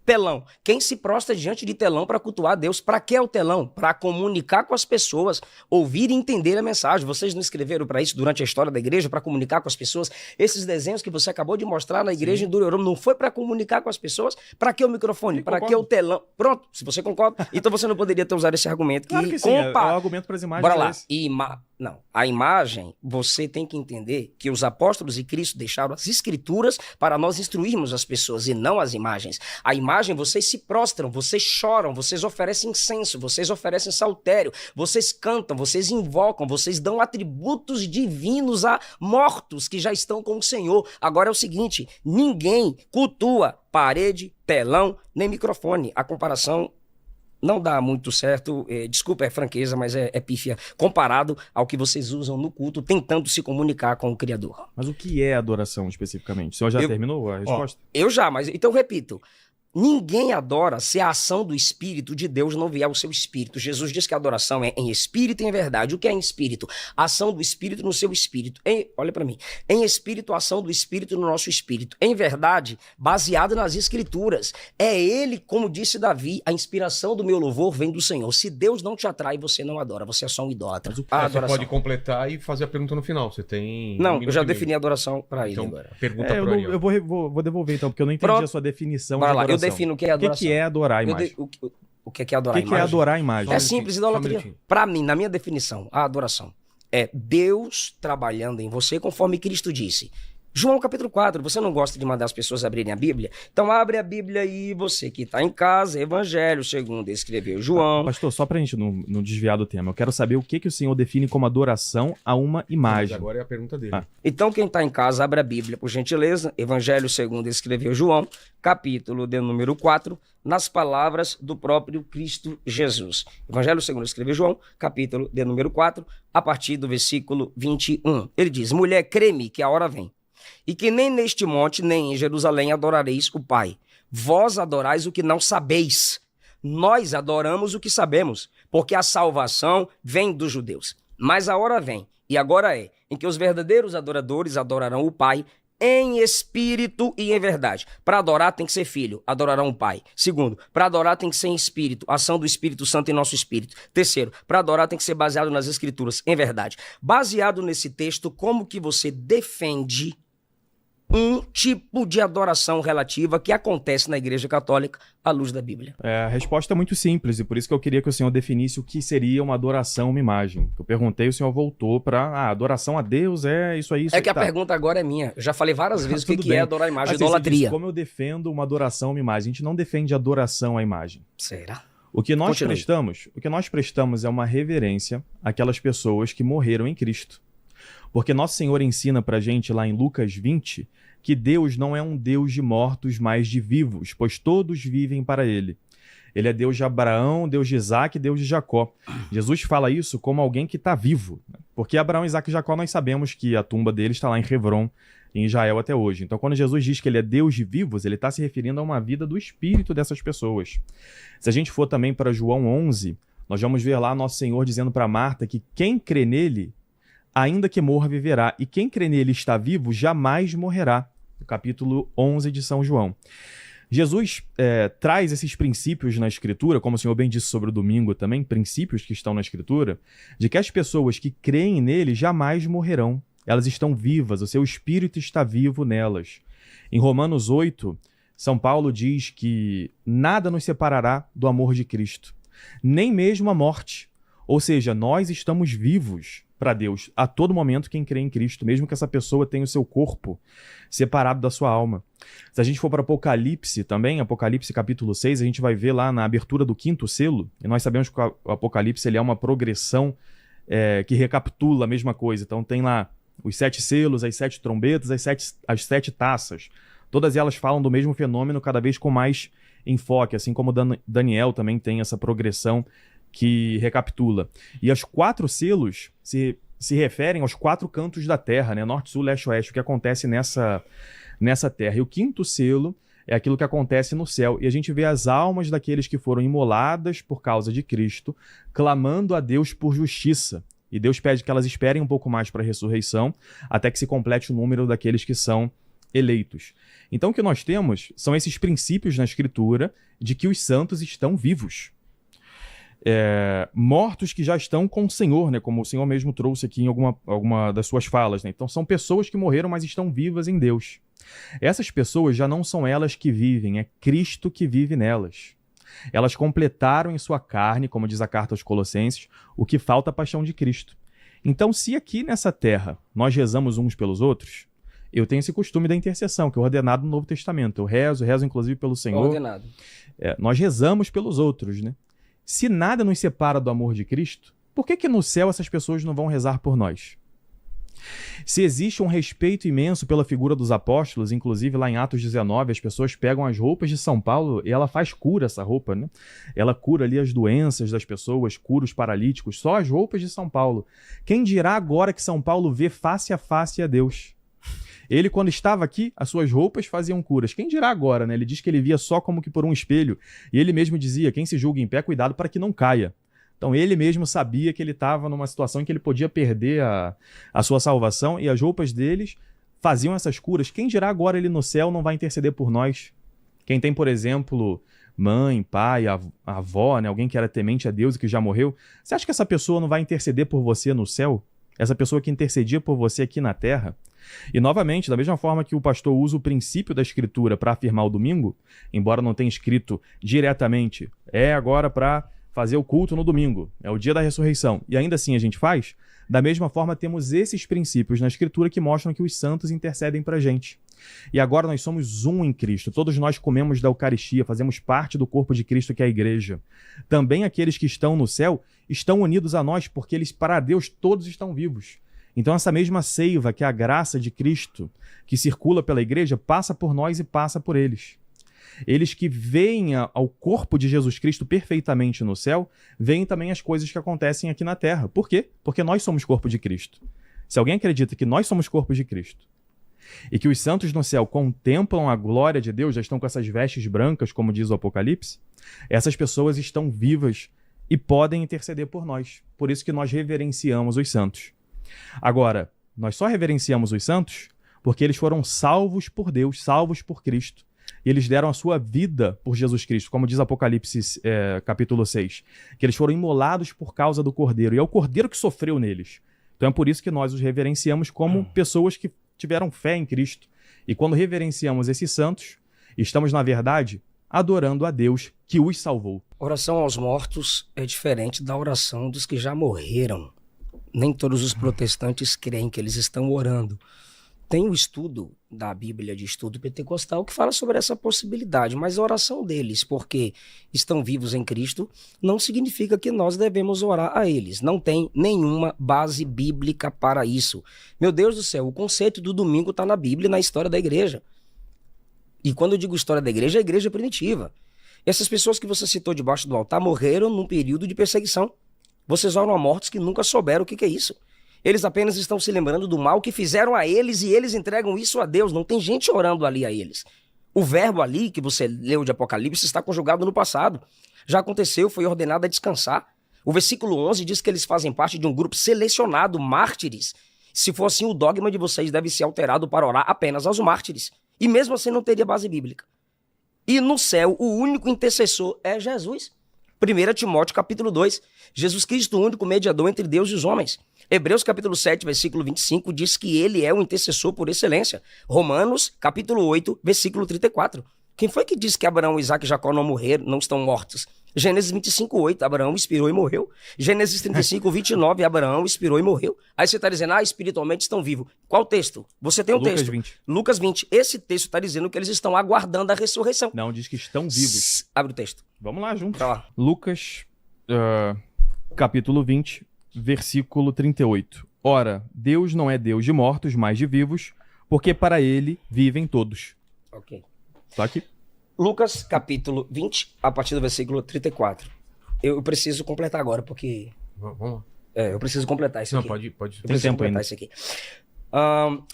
Telão. Quem se prostra diante de telão para cultuar a Deus? Para que é o telão? Para comunicar com as pessoas, ouvir e entender a mensagem. Vocês não escreveram para isso durante a história da igreja, para comunicar com as pessoas? Esses desenhos que você acabou de mostrar na igreja em Durorama não foi para comunicar com as pessoas? Para que o microfone? Para que o telão? Pronto, se você concorda, então você não poderia ter usado esse argumento. Claro que sim, é o argumento para as imagens. Bora lá. Não, a imagem, você tem que entender que os apóstolos e Cristo deixaram as escrituras para nós instruirmos as pessoas e não as imagens. A imagem, vocês se prostram, vocês choram, vocês oferecem incenso, vocês oferecem saltério, vocês cantam, vocês invocam, vocês dão atributos divinos a mortos que já estão com o Senhor. Agora é o seguinte, ninguém cultua parede, telão, nem microfone. A comparação não dá muito certo, desculpa, é franqueza, mas é pífia, comparado ao que vocês usam no culto, tentando se comunicar com o Criador. Mas o que é adoração especificamente? O senhor já terminou a resposta? Eu já, mas então repito. Ninguém adora se a ação do Espírito de Deus não vier ao seu espírito. Jesus diz que a adoração é em espírito e em verdade. O que é em espírito? A ação do Espírito no seu espírito. Olha para mim. Em espírito, a ação do Espírito no nosso espírito. Em verdade, baseado nas Escrituras. É ele, como disse Davi, a inspiração do meu louvor vem do Senhor. Se Deus não te atrai, você não adora. Você é só um idólatra. Você pode completar e fazer a pergunta no final. Você tem... Não, eu já defini a adoração para ele agora. Pergunta para ele. Eu vou devolver então, porque eu não entendi a sua definição de adoração. Eu defino o que é adoração. O que é adorar a imagem? O que é adorar a imagem? O que é adorar a imagem? É simples, idolatria. Para mim, na minha definição, a adoração é Deus trabalhando em você conforme Cristo disse. João capítulo 4, você não gosta de mandar as pessoas abrirem a Bíblia? Então abre a Bíblia aí, você que está em casa, Evangelho segundo escreveu João. Pastor, só para a gente não desviar do tema, eu quero saber o que o senhor define como adoração a uma imagem. Mas agora é a pergunta dele. Então quem está em casa, abre a Bíblia, por gentileza, Evangelho segundo escreveu João, capítulo de número 4, nas palavras do próprio Cristo Jesus. Evangelho segundo escreveu João, capítulo de número 4, a partir do versículo 21. Ele diz, mulher, crê-me que a hora vem, e que nem neste monte, nem em Jerusalém adorareis o Pai. Vós adorais o que não sabeis. Nós adoramos o que sabemos, porque a salvação vem dos judeus. Mas a hora vem, e agora é, em que os verdadeiros adoradores adorarão o Pai em espírito e em verdade. Para adorar tem que ser filho, adorarão o Pai. Segundo, para adorar tem que ser em espírito, ação do Espírito Santo em nosso espírito. Terceiro, para adorar tem que ser baseado nas Escrituras, em verdade. Baseado nesse texto, como que você defende um tipo de adoração relativa que acontece na Igreja Católica à luz da Bíblia? A resposta é muito simples, e por isso que eu queria que o senhor definisse o que seria uma adoração, uma imagem. Eu perguntei, o senhor voltou para adoração a Deus, é isso aí. A pergunta agora é minha. Eu já falei várias vezes o que é adorar a imagem, mas, idolatria. Disse, como eu defendo uma adoração, uma imagem? A gente não defende adoração à imagem. Será? O que nós prestamos é uma reverência àquelas pessoas que morreram em Cristo. Porque nosso Senhor ensina pra gente lá em Lucas 20 que Deus não é um Deus de mortos, mas de vivos, pois todos vivem para Ele. Ele é Deus de Abraão, Deus de Isaac, Deus de Jacó. Jesus fala isso como alguém que está vivo, porque Abraão, Isaac e Jacó nós sabemos que a tumba dele está lá em Hebron, em Israel até hoje. Então quando Jesus diz que Ele é Deus de vivos, Ele está se referindo a uma vida do espírito dessas pessoas. Se a gente for também para João 11, nós vamos ver lá nosso Senhor dizendo para Marta que quem crê nele, ainda que morra, viverá. E quem crê nele está vivo, jamais morrerá. No capítulo 11 de São João. Jesus traz esses princípios na Escritura, como o senhor bem disse sobre o domingo também, princípios que estão na Escritura, de que as pessoas que creem nele jamais morrerão. Elas estão vivas, o seu espírito está vivo nelas. Em Romanos 8, São Paulo diz que nada nos separará do amor de Cristo, nem mesmo a morte. Ou seja, nós estamos vivos para Deus a todo momento quem crê em Cristo, mesmo que essa pessoa tenha o seu corpo separado da sua alma. Se a gente for para Apocalipse também, Apocalipse capítulo 6, a gente vai ver lá na abertura do 5º selo, e nós sabemos que o Apocalipse ele é uma progressão que recapitula a mesma coisa. Então tem lá os 7 selos, as 7 trombetas, as 7 taças. Todas elas falam do mesmo fenômeno, cada vez com mais enfoque, assim como Daniel também tem essa progressão que recapitula. E os 4 selos se referem aos 4 cantos da terra, né? Norte, sul, leste, oeste, o que acontece nessa terra. E o 5º selo é aquilo que acontece no céu. E a gente vê as almas daqueles que foram imoladas por causa de Cristo, clamando a Deus por justiça. E Deus pede que elas esperem um pouco mais para a ressurreição, até que se complete o número daqueles que são eleitos. Então o que nós temos são esses princípios na Escritura de que os santos estão vivos. Mortos que já estão com o Senhor, né? Como o Senhor mesmo trouxe aqui em alguma das suas falas, né? Então são pessoas que morreram, mas estão vivas em Deus. Essas pessoas já não são elas que vivem, é Cristo que vive nelas. Elas completaram em sua carne, como diz a carta aos Colossenses, o que falta a paixão de Cristo. Então, se aqui nessa terra nós rezamos uns pelos outros, eu tenho esse costume da intercessão, que é ordenado no Novo Testamento. Eu rezo inclusive pelo Senhor. Ordenado. Nós rezamos pelos outros, né? Se nada nos separa do amor de Cristo, por que no céu essas pessoas não vão rezar por nós? Se existe um respeito imenso pela figura dos apóstolos, inclusive lá em Atos 19, as pessoas pegam as roupas de São Paulo e ela faz cura essa roupa, né? Ela cura ali as doenças das pessoas, cura os paralíticos, só as roupas de São Paulo. Quem dirá agora que São Paulo vê face a face a Deus? Ele, quando estava aqui, as suas roupas faziam curas. Quem dirá agora, né? Ele diz que ele via só como que por um espelho. E ele mesmo dizia, quem se julga em pé, cuidado para que não caia. Então ele mesmo sabia que ele estava numa situação em que ele podia perder a sua salvação e as roupas deles faziam essas curas. Quem dirá agora ele no céu não vai interceder por nós? Quem tem, por exemplo, mãe, pai, avó, né? Alguém que era temente a Deus e que já morreu, você acha que essa pessoa não vai interceder por você no céu? Essa pessoa que intercedia por você aqui na terra? E novamente, da mesma forma que o pastor usa o princípio da Escritura para afirmar o domingo, embora não tenha escrito diretamente, agora para fazer o culto no domingo, é o dia da ressurreição, e ainda assim a gente faz, da mesma forma temos esses princípios na Escritura que mostram que os santos intercedem para a gente. E agora nós somos um em Cristo, todos nós comemos da Eucaristia, fazemos parte do corpo de Cristo que é a igreja. Também aqueles que estão no céu estão unidos a nós, porque eles, para Deus, todos estão vivos. Então essa mesma seiva, que é a graça de Cristo, que circula pela igreja, passa por nós e passa por eles. Eles que veem ao corpo de Jesus Cristo perfeitamente no céu, veem também as coisas que acontecem aqui na terra. Por quê? Porque nós somos corpo de Cristo. Se alguém acredita que nós somos corpo de Cristo e que os santos no céu contemplam a glória de Deus, já estão com essas vestes brancas, como diz o Apocalipse, essas pessoas estão vivas e podem interceder por nós. Por isso que nós reverenciamos os santos. Agora, nós só reverenciamos os santos porque eles foram salvos por Deus, salvos por Cristo. E eles deram a sua vida por Jesus Cristo, como diz Apocalipse capítulo 6, que eles foram imolados por causa do Cordeiro, e é o Cordeiro que sofreu neles. Então é por isso que nós os reverenciamos como pessoas que tiveram fé em Cristo. E quando reverenciamos esses santos, estamos, na verdade, adorando a Deus que os salvou. Oração aos mortos é diferente da oração dos que já morreram. Nem todos os protestantes creem que eles estão orando. Tem um estudo da Bíblia de Estudo Pentecostal que fala sobre essa possibilidade, mas a oração deles, porque estão vivos em Cristo, não significa que nós devemos orar a eles. Não tem nenhuma base bíblica para isso. Meu Deus do céu, o conceito do domingo está na Bíblia e na história da igreja. E quando eu digo história da igreja, é a igreja primitiva. Essas pessoas que você citou debaixo do altar morreram num período de perseguição. Vocês oram a mortos que nunca souberam o que é isso. Eles apenas estão se lembrando do mal que fizeram a eles e eles entregam isso a Deus. Não tem gente orando ali a eles. O verbo ali que você leu de Apocalipse está conjugado no passado. Já aconteceu, foi ordenado a descansar. O versículo 11 diz que eles fazem parte de um grupo selecionado, mártires. Se for assim, o dogma de vocês deve ser alterado para orar apenas aos mártires. E mesmo assim não teria base bíblica. E no céu, o único intercessor é Jesus. 1 Timóteo capítulo 2. Jesus Cristo, o único mediador entre Deus e os homens. Hebreus capítulo 7, versículo 25, diz que ele é o intercessor por excelência. Romanos capítulo 8, versículo 34. Quem foi que disse que Abraão, Isaac e Jacó não morreram, não estão mortos? Gênesis 25, 8, Abraão expirou e morreu. Gênesis 35, 29, Abraão expirou e morreu. Aí você está dizendo, espiritualmente estão vivos. Qual texto? Você tem um Lucas texto. 20. Lucas 20. Esse texto está dizendo que eles estão aguardando a ressurreição. Não, diz que estão vivos. Abre o texto. Vamos lá, juntos. Tá lá. Lucas, capítulo 20, versículo 38. Ora, Deus não é Deus de mortos, mas de vivos, porque para ele vivem todos. Ok. Tá aqui. Lucas, capítulo 20, a partir do versículo 34. Eu preciso completar agora, porque... Vamos lá. eu preciso completar isso Não, aqui. pode. Eu Tem preciso tempo completar ainda. isso aqui.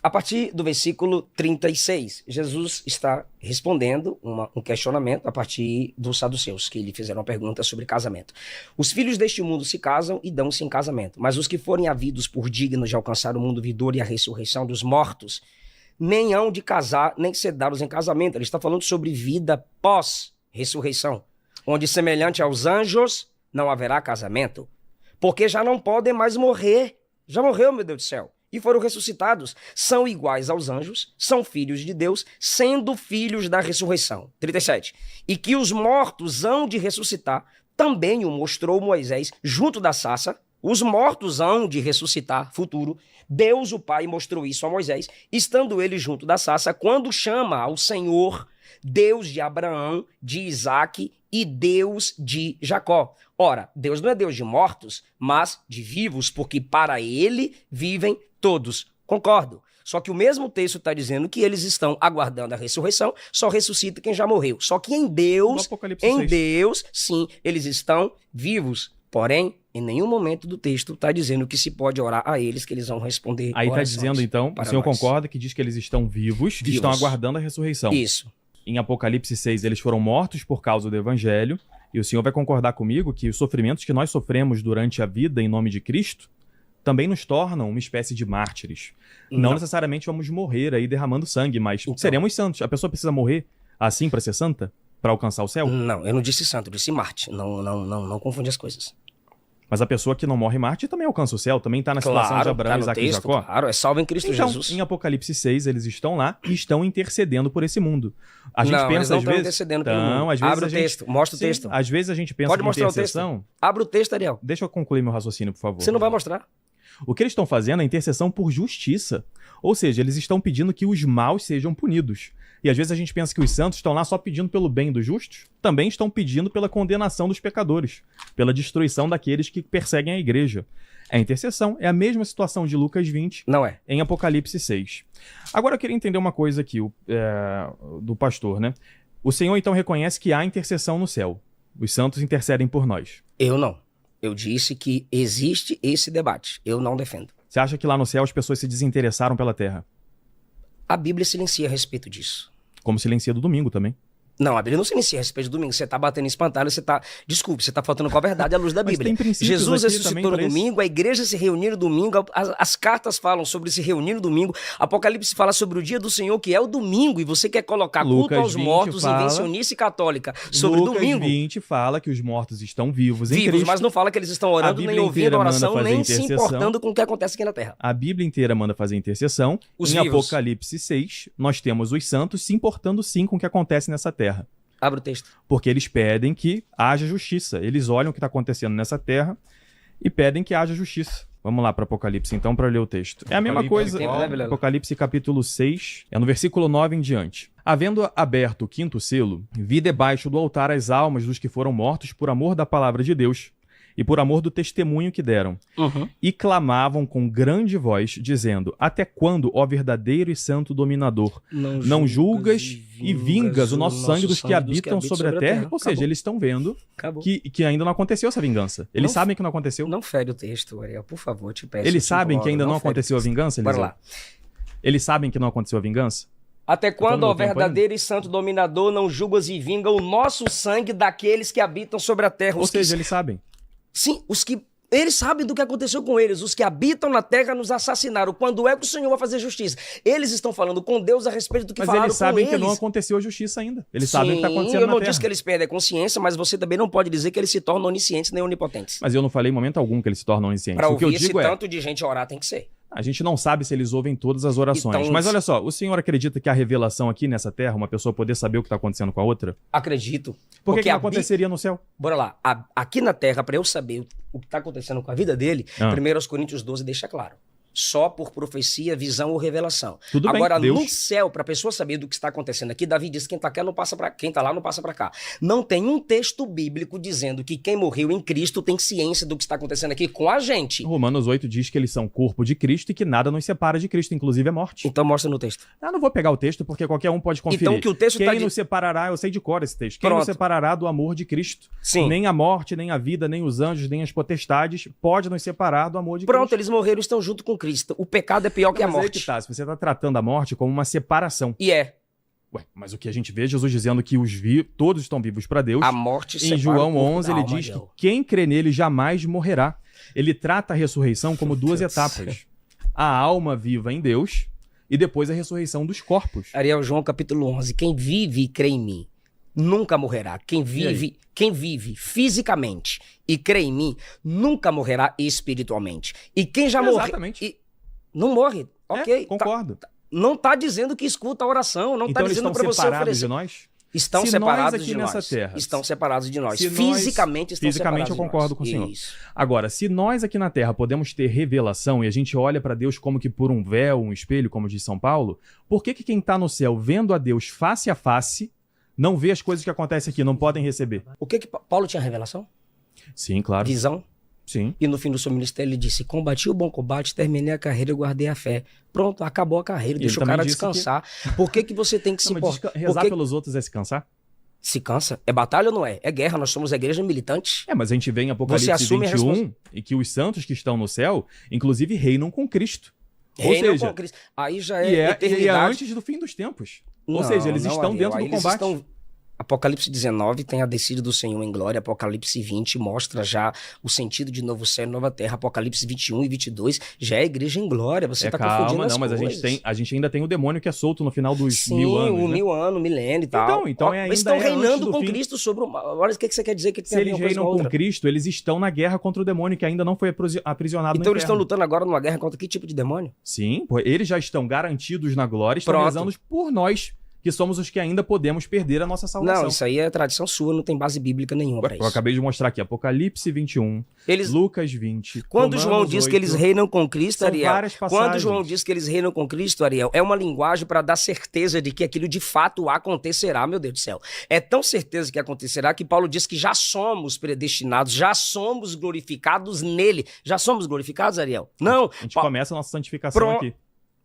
A partir do versículo 36, Jesus está respondendo um questionamento a partir dos saduceus, que lhe fizeram uma pergunta sobre casamento. Os filhos deste mundo se casam e dão-se em casamento, mas os que forem havidos por dignos de alcançar o mundo vindouro e a ressurreição dos mortos nem hão de casar, nem ser dados em casamento. Ele está falando sobre vida pós-ressurreição, onde, semelhante aos anjos, não haverá casamento, porque já não podem mais morrer. Já morreu, meu Deus do céu, e foram ressuscitados. São iguais aos anjos, são filhos de Deus, sendo filhos da ressurreição. 37. E que os mortos hão de ressuscitar, também o mostrou Moisés junto da sarça. Os mortos hão de ressuscitar, futuro. Deus, o Pai, mostrou isso a Moisés, estando ele junto da sarça, quando chama ao Senhor, Deus de Abraão, de Isaque e Deus de Jacó. Ora, Deus não é Deus de mortos, mas de vivos, porque para ele vivem todos. Concordo. Só que o mesmo texto está dizendo que eles estão aguardando a ressurreição, só ressuscita quem já morreu. Só que em Deus, sim, eles estão vivos. Porém, em nenhum momento do texto está dizendo que se pode orar a eles, que eles vão responder. Aí está dizendo, então, o senhor concorda que diz que eles estão vivos e estão aguardando a ressurreição. Isso. Em Apocalipse 6, eles foram mortos por causa do evangelho, e o senhor vai concordar comigo que os sofrimentos que nós sofremos durante a vida em nome de Cristo também nos tornam uma espécie de mártires. Não necessariamente vamos morrer aí derramando sangue, mas seremos santos. A pessoa precisa morrer assim para ser santa? Para alcançar o céu? Não, eu não disse santo, eu disse mártir. Não confunde as coisas. Mas a pessoa que não morre mártir também alcança o céu, também está na situação de Abraão, Isaque e Jacó. Claro, é salvo em Cristo Jesus. Em Apocalipse 6, eles estão lá e estão intercedendo por esse mundo. A gente não, pensa, eles não às estão vezes... intercedendo pelo mundo. Às vezes Abre o texto, mostra o texto. Às vezes a gente pensa Pode que mostrar intercessão... o texto. Abre o texto, Ariel. Deixa eu concluir meu raciocínio, por favor. Você não vai mostrar. O que eles estão fazendo é intercessão por justiça. Ou seja, eles estão pedindo que os maus sejam punidos. E às vezes a gente pensa que os santos estão lá só pedindo pelo bem dos justos, também estão pedindo pela condenação dos pecadores, pela destruição daqueles que perseguem a igreja. É intercessão, é a mesma situação de Lucas 20 não é. Em Apocalipse 6. Agora eu queria entender uma coisa aqui do pastor, né? O Senhor então reconhece que há intercessão no céu. Os santos intercedem por nós. Eu não. Eu disse que existe esse debate. Eu não defendo. Você acha que lá no céu as pessoas se desinteressaram pela terra? A Bíblia silencia a respeito disso. Como silencia do domingo também. Não, a Bíblia não silencia a respeito do domingo. Você está batendo em espantalho, Desculpe, você está faltando com a verdade à luz da Bíblia. Jesus ressuscitou no domingo, a igreja se reuniu no domingo, as cartas falam sobre se reunir no domingo, Apocalipse fala sobre o dia do Senhor, que é o domingo, e você quer colocar culto aos mortos, invencionice católica sobre o domingo. Lucas 20 fala que os mortos estão vivos em Cristo. Mas não fala que eles estão orando, nem ouvindo a oração, nem se importando com o que acontece aqui na Terra. A Bíblia inteira manda fazer intercessão. Em Apocalipse 6, nós temos os santos se importando sim com o que acontece nessa terra. Abre o texto. Porque eles pedem que haja justiça. Eles olham o que está acontecendo nessa terra e pedem que haja justiça. Vamos lá para Apocalipse, então, para ler o texto. É a mesma coisa. Apocalipse capítulo 6, no versículo 9 em diante. Havendo aberto o quinto selo, vi debaixo do altar as almas dos que foram mortos por amor da palavra de Deus e por amor do testemunho que deram. E clamavam com grande voz, dizendo: até quando, ó verdadeiro e santo dominador, não julgas e vingas o nosso sangue dos que habitam sobre a terra? Ou seja, eles estão vendo que ainda não aconteceu essa vingança. Eles sabem que não aconteceu. Não fere o texto, Ariel, por favor, te peço. Eles sabem que ainda não aconteceu a vingança, Eliseu? Bora lá. Eles sabem que não aconteceu a vingança? Até quando, ó verdadeiro e santo dominador, não julgas e vinga o nosso sangue daqueles que habitam sobre a terra? Ou seja, eles sabem. Sim, eles sabem do que aconteceu com eles. Os que habitam na terra nos assassinaram. Quando é que o Senhor vai fazer justiça? Eles estão falando com Deus a respeito do que falaram com eles. Mas eles sabem que não aconteceu a justiça ainda. Eles sabem o que está acontecendo na terra. Eu não disse que eles perdem a consciência, mas você também não pode dizer que eles se tornam oniscientes nem onipotentes. Mas eu não falei em momento algum que eles se tornam oniscientes. Para ouvir esse tanto de gente orar tem que ser. A gente não sabe se eles ouvem todas as orações. Então, mas olha só, o senhor acredita que a revelação aqui nessa terra, uma pessoa poder saber o que está acontecendo com a outra? Acredito. Por que não aconteceria no céu? Bora lá. Aqui na terra, para eu saber o que está acontecendo com a vida dele, 1 Coríntios 12 deixa claro. Só por profecia, visão ou revelação. Tudo agora, bem, no céu, para a pessoa saber do que está acontecendo aqui, Davi diz que quem está lá não passa para cá. Não tem um texto bíblico dizendo que quem morreu em Cristo tem ciência do que está acontecendo aqui com a gente. Romanos 8 diz que eles são corpo de Cristo e que nada nos separa de Cristo, inclusive a morte. Então mostra no texto. Não vou pegar o texto porque qualquer um pode conferir. Então que o texto quem nos separará, eu sei de cor esse texto, quem nos separará do amor de Cristo? Sim. Nem a morte, nem a vida, nem os anjos, nem as potestades pode nos separar do amor de Cristo. Pronto, eles morreram e estão junto com Cristo. O pecado é pior que a morte. Se você está tratando a morte como uma separação. E é. Ué, mas o que a gente vê é Jesus dizendo que todos estão vivos para Deus. A morte separa. Em João 11 ele diz que quem crê nele jamais morrerá. Ele trata a ressurreição como duas etapas. A alma viva em Deus e depois a ressurreição dos corpos. Ariel, João capítulo 11. Quem vive e crê em mim nunca morrerá. Quem vive fisicamente e crê em mim nunca morrerá espiritualmente. E quem já morreu... Exatamente. Não morre. Ok. Concordo. Não está dizendo que escuta a oração. Não está Então eles dizendo estão para você separados oferecer. de nós? Estão Se separados nós aqui de nessa nós. terra, Estão separados de nós. se nós- Fisicamente estão fisicamente separados eu de nós. concordo com o senhor. Isso. Agora, se nós aqui na Terra podemos ter revelação e a gente olha para Deus como que por um véu, um espelho, como diz São Paulo, por que quem está no céu vendo a Deus face a face não vê as coisas que acontecem aqui, não podem receber? O que Paulo tinha revelação? Sim, claro. Visão. Sim. E no fim do seu ministério ele disse: combati o bom combate, terminei a carreira e guardei a fé. Pronto, acabou a carreira, deixa o também cara disse descansar. Por que você tem que se Não, mas importar? rezar pelos outros é se cansar? Se cansa? É batalha ou não é? É guerra, nós somos a igreja militante. É, mas a gente vê em Apocalipse assume a 21 e que os santos que estão no céu, inclusive, reinam com Cristo. Ou Reinam seja, com Cristo. Aí já e é é eternidade. antes do fim dos tempos. Ou Não, seja, eles não, estão Ariel, dentro aí do eles combate. estão- Apocalipse 19 tem a descida do Senhor em glória. Apocalipse 20 mostra já o sentido de novo céu e nova terra. Apocalipse 21 e 22 já é a igreja em glória. Você está confundindo Calma, as não, mas coisas. a gente ainda tem o demônio que é solto no final dos Sim, 1000 anos. o né? 1000 ano, milênio e tal. Então Ó, é eles ainda estão é antes reinando do com fim. Cristo sobre o mal. Olha o que você quer dizer que Se tem a ver eles uma coisa reinam com a com outra. Cristo, eles estão na guerra contra o demônio que ainda não foi aprisionado Então no eles estão inferno. lutando agora numa guerra contra que tipo de demônio? Sim, pô, eles já estão garantidos na glória, estão Pronto. rezando por nós, que somos os que ainda podemos perder a nossa salvação. Não, isso aí é tradição sua, não tem base bíblica nenhuma pra Eu isso. acabei de mostrar aqui, Apocalipse 21, Eles, Lucas 20, quando Romanos João diz que 8, eles reinam com Cristo, são Ariel, várias quando passagens. João diz que eles reinam com Cristo, Ariel, é uma linguagem para dar certeza de que aquilo de fato acontecerá, meu Deus do céu. É tão certeza que acontecerá que Paulo diz que já somos predestinados, já somos glorificados nele. Já somos glorificados, Ariel? Não. A gente começa a nossa santificação Pro- aqui.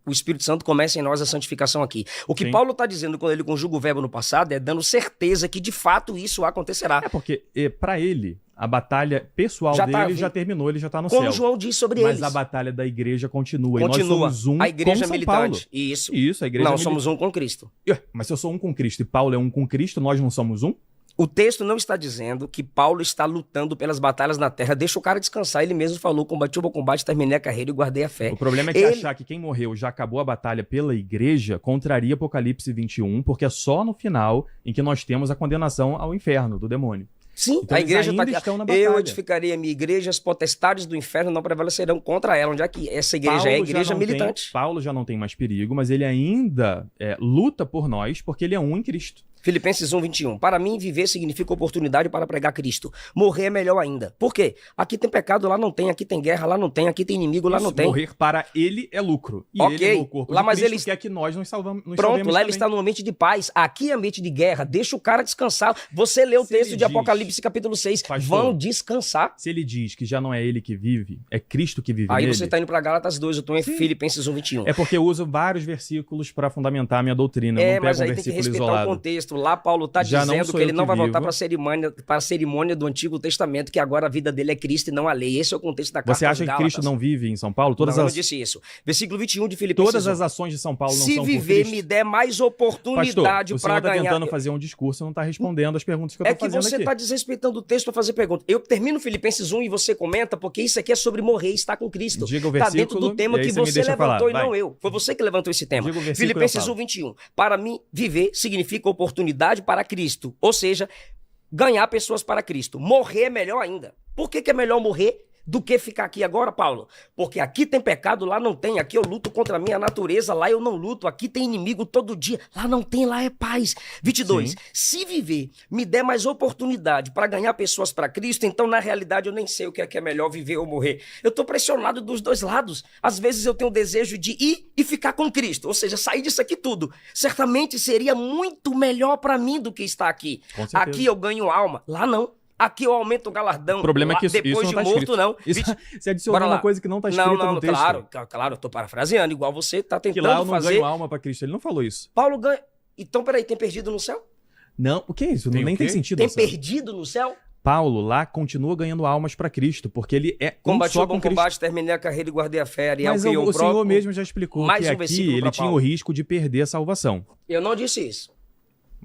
O Espírito Santo começa em nós a santificação aqui. O que Sim. Paulo está dizendo quando ele conjuga o verbo no passado é dando certeza que de fato isso acontecerá. É porque, para ele, a batalha pessoal Já dele tá- já terminou, ele já tá no Como céu. João diz sobre Mas eles. a batalha da igreja continua. E Continua. nós somos um A igreja com São militante. Paulo. Isso. Isso, a igreja Não, militante. somos um com Cristo. Mas se eu sou um com Cristo e Paulo é um com Cristo, nós não somos um? O texto não está dizendo que Paulo está lutando pelas batalhas na terra. Deixa o cara descansar. Ele mesmo falou: combati o bom combate, terminei a carreira e guardei a fé. O problema é que Ele- achar que quem morreu já acabou a batalha pela igreja contraria Apocalipse 21, porque é só no final em que nós temos a condenação ao inferno do demônio. Sim, Então a eles igreja ainda está estão na aqui. Eu batalha. edificarei a minha igreja, as potestades do inferno não prevalecerão contra ela. Onde é que essa igreja Paulo é a já igreja não militante? Paulo já não tem mais perigo, mas ele ainda luta por nós porque ele é um em Cristo. Filipenses 1:21. Para mim, viver significa oportunidade para pregar Cristo. Morrer é melhor ainda. Por quê? Aqui tem pecado, lá não tem. Aqui tem guerra, lá não tem. Aqui tem inimigo, lá Isso, não tem. morrer para ele é lucro. E Ok. ele, no corpo Lá, de mas Cristo, ele- quer que nós nos salvemos. Pronto, lá ele está no ambiente de paz. Aqui é ambiente de guerra. Deixa o cara descansar. Você lê o Se texto ele de diz, Apocalipse capítulo 6. pastor, Vão descansar. Se ele diz que já não é ele que vive, é Cristo que vive Aí nele, você está indo para Gálatas 2, eu estou em Sim. Filipenses 1:21. é porque eu uso vários versículos para fundamentar a minha doutrina. Eu não Mas pego um aí tem que versículo respeitar isolado. o contexto. Lá Paulo está Já não dizendo sou que ele eu não que vai voltar vivo. para a cerimônia do Antigo Testamento, que agora a vida dele é Cristo e não a lei. Esse é o contexto da carta Você acha aos que Cristo Gálatas. não vive em São Paulo? Não, eu não disse isso. Versículo 21 de Filipenses Todas 1. as ações de São Paulo não Se são por viver Cristo? me der mais Pastor, oportunidade o para senhor está ganhar... tentando fazer um discurso e não está respondendo as perguntas que eu É estou que fazendo você aqui. está desrespeitando o texto para fazer pergunta. Eu termino Filipenses 1 e você comenta, porque isso aqui é sobre morrer e estar com Cristo. Diga o Está dentro versículo do tema e aí que você me você deixa levantou falar. e não Vai. eu. Foi você que levantou esse tema. Diga o versículo e eu Filipenses falo. 1:21. Para mim, viver significa oportunidade para Cristo. Ou seja, ganhar pessoas para Cristo. Morrer é melhor ainda. Por que é melhor morrer do que ficar aqui agora, Paulo? Porque aqui tem pecado, lá não tem. Aqui eu luto contra a minha natureza, lá eu não luto. Aqui tem inimigo todo dia, lá não tem, lá é paz. 22. Sim. Se viver me der mais oportunidade para ganhar pessoas para Cristo, então na realidade eu nem sei o que é melhor, viver ou morrer. Eu estou pressionado dos dois lados. Às vezes eu tenho o desejo de ir e ficar com Cristo, ou seja, sair disso aqui tudo. Certamente seria muito melhor para mim do que estar aqui. Com certeza. Aqui eu ganho alma, lá não. Aqui eu aumento o galardão. O problema lá, é que isso depois não de tá morto, escrito. não. Isso, você adicionou Bora lá. uma coisa que não está escrita Não, no texto. claro, eu tô parafraseando, igual você tá Que tentando lá eu não fazer. ganho alma para Cristo. Ele não falou isso. Paulo ganha. Então, peraí, tem perdido no céu? Não, o que é isso? Tem Nem o quê? tem sentido. Tem essa- perdido no céu? Paulo lá continua ganhando almas para Cristo, porque ele é Combati só o bom com Cristo. combate, terminei a carreira e guardei a fé. Ariel Mas criou o Senhor próprio. mesmo já explicou Mais que um aqui versículo ele pra tinha o Paulo. risco de perder a salvação. Eu não disse isso.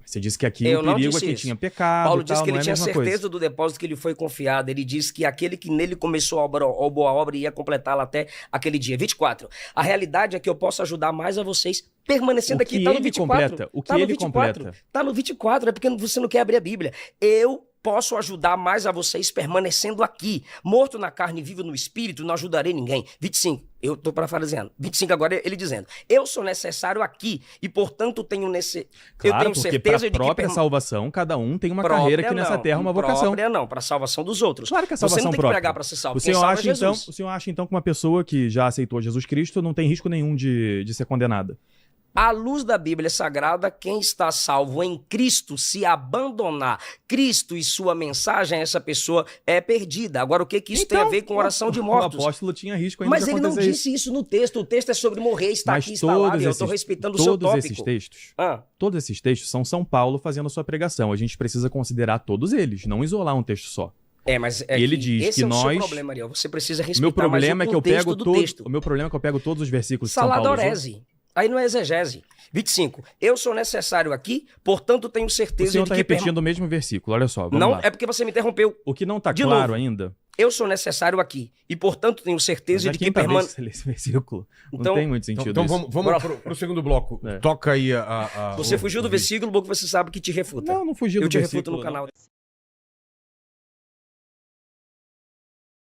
Você disse que aqui Eu o não perigo é disse que isso. tinha pecado Paulo e tal, disse que não ele é a tinha mesma certeza coisa. do depósito que lhe foi confiado. Ele disse que aquele que nele começou a boa obra ia completá-la até aquele dia. 24. A realidade é que eu posso ajudar mais a vocês permanecendo O que aqui. Tá no ele 24. completa, o que tá no ele 24. completa. Tá no 24. É porque você não quer abrir a Bíblia. Eu posso ajudar mais a vocês permanecendo aqui. Morto na carne, vivo no espírito, não ajudarei ninguém. 25. Eu estou parafraseando. 25 agora ele dizendo: eu sou necessário aqui e, portanto, tenho Claro, eu tenho porque certeza para a de que própria salvação, cada um tem uma carreira aqui nessa terra, uma vocação. Própria não, para a salvação dos outros. Claro que a Você salvação não tem própria. que pregar para ser salvo. O Quem senhor, salva acha, é então, Jesus. o senhor acha, então, que uma pessoa que já aceitou Jesus Cristo não tem risco nenhum de ser condenada? À luz da Bíblia Sagrada, quem está salvo em Cristo, se abandonar Cristo e sua mensagem, essa pessoa é perdida. Agora, o que isso tem a ver com oração de mortos? O apóstolo tinha risco ainda Mas de ele não acontecer disse isso no texto. O texto é sobre morrer, está Mas aqui instalado, todos e eu esses- estou respeitando o seu todos tópico. esses textos, Ah, todos esses textos são São Paulo fazendo a sua pregação. A gente precisa considerar todos eles, não isolar um texto só. mas E ele diz esse que é o seu nós- problema, Ariel. Você precisa O respeitar meu problema mais é o que eu contexto pego do texto. o meu problema é que eu pego todos os versículos de São Paulo. Saladorese. Aí não é exegese. 25. Eu sou necessário aqui, portanto tenho O certeza senhor de está que... repetindo o mesmo versículo, olha só, vamos Não, lá. é porque você me interrompeu. O que não está De claro novo. ainda... Eu sou necessário aqui e, portanto, tenho certeza Mas de que quinta vez permane... você lê esse versículo. Então- Não tem muito sentido Então isso. vamos pro segundo bloco. É. Toca aí a Você fugiu do versículo, bom que você sabe que te refuta. Não fugiu Eu do te versículo. refuto no não. canal.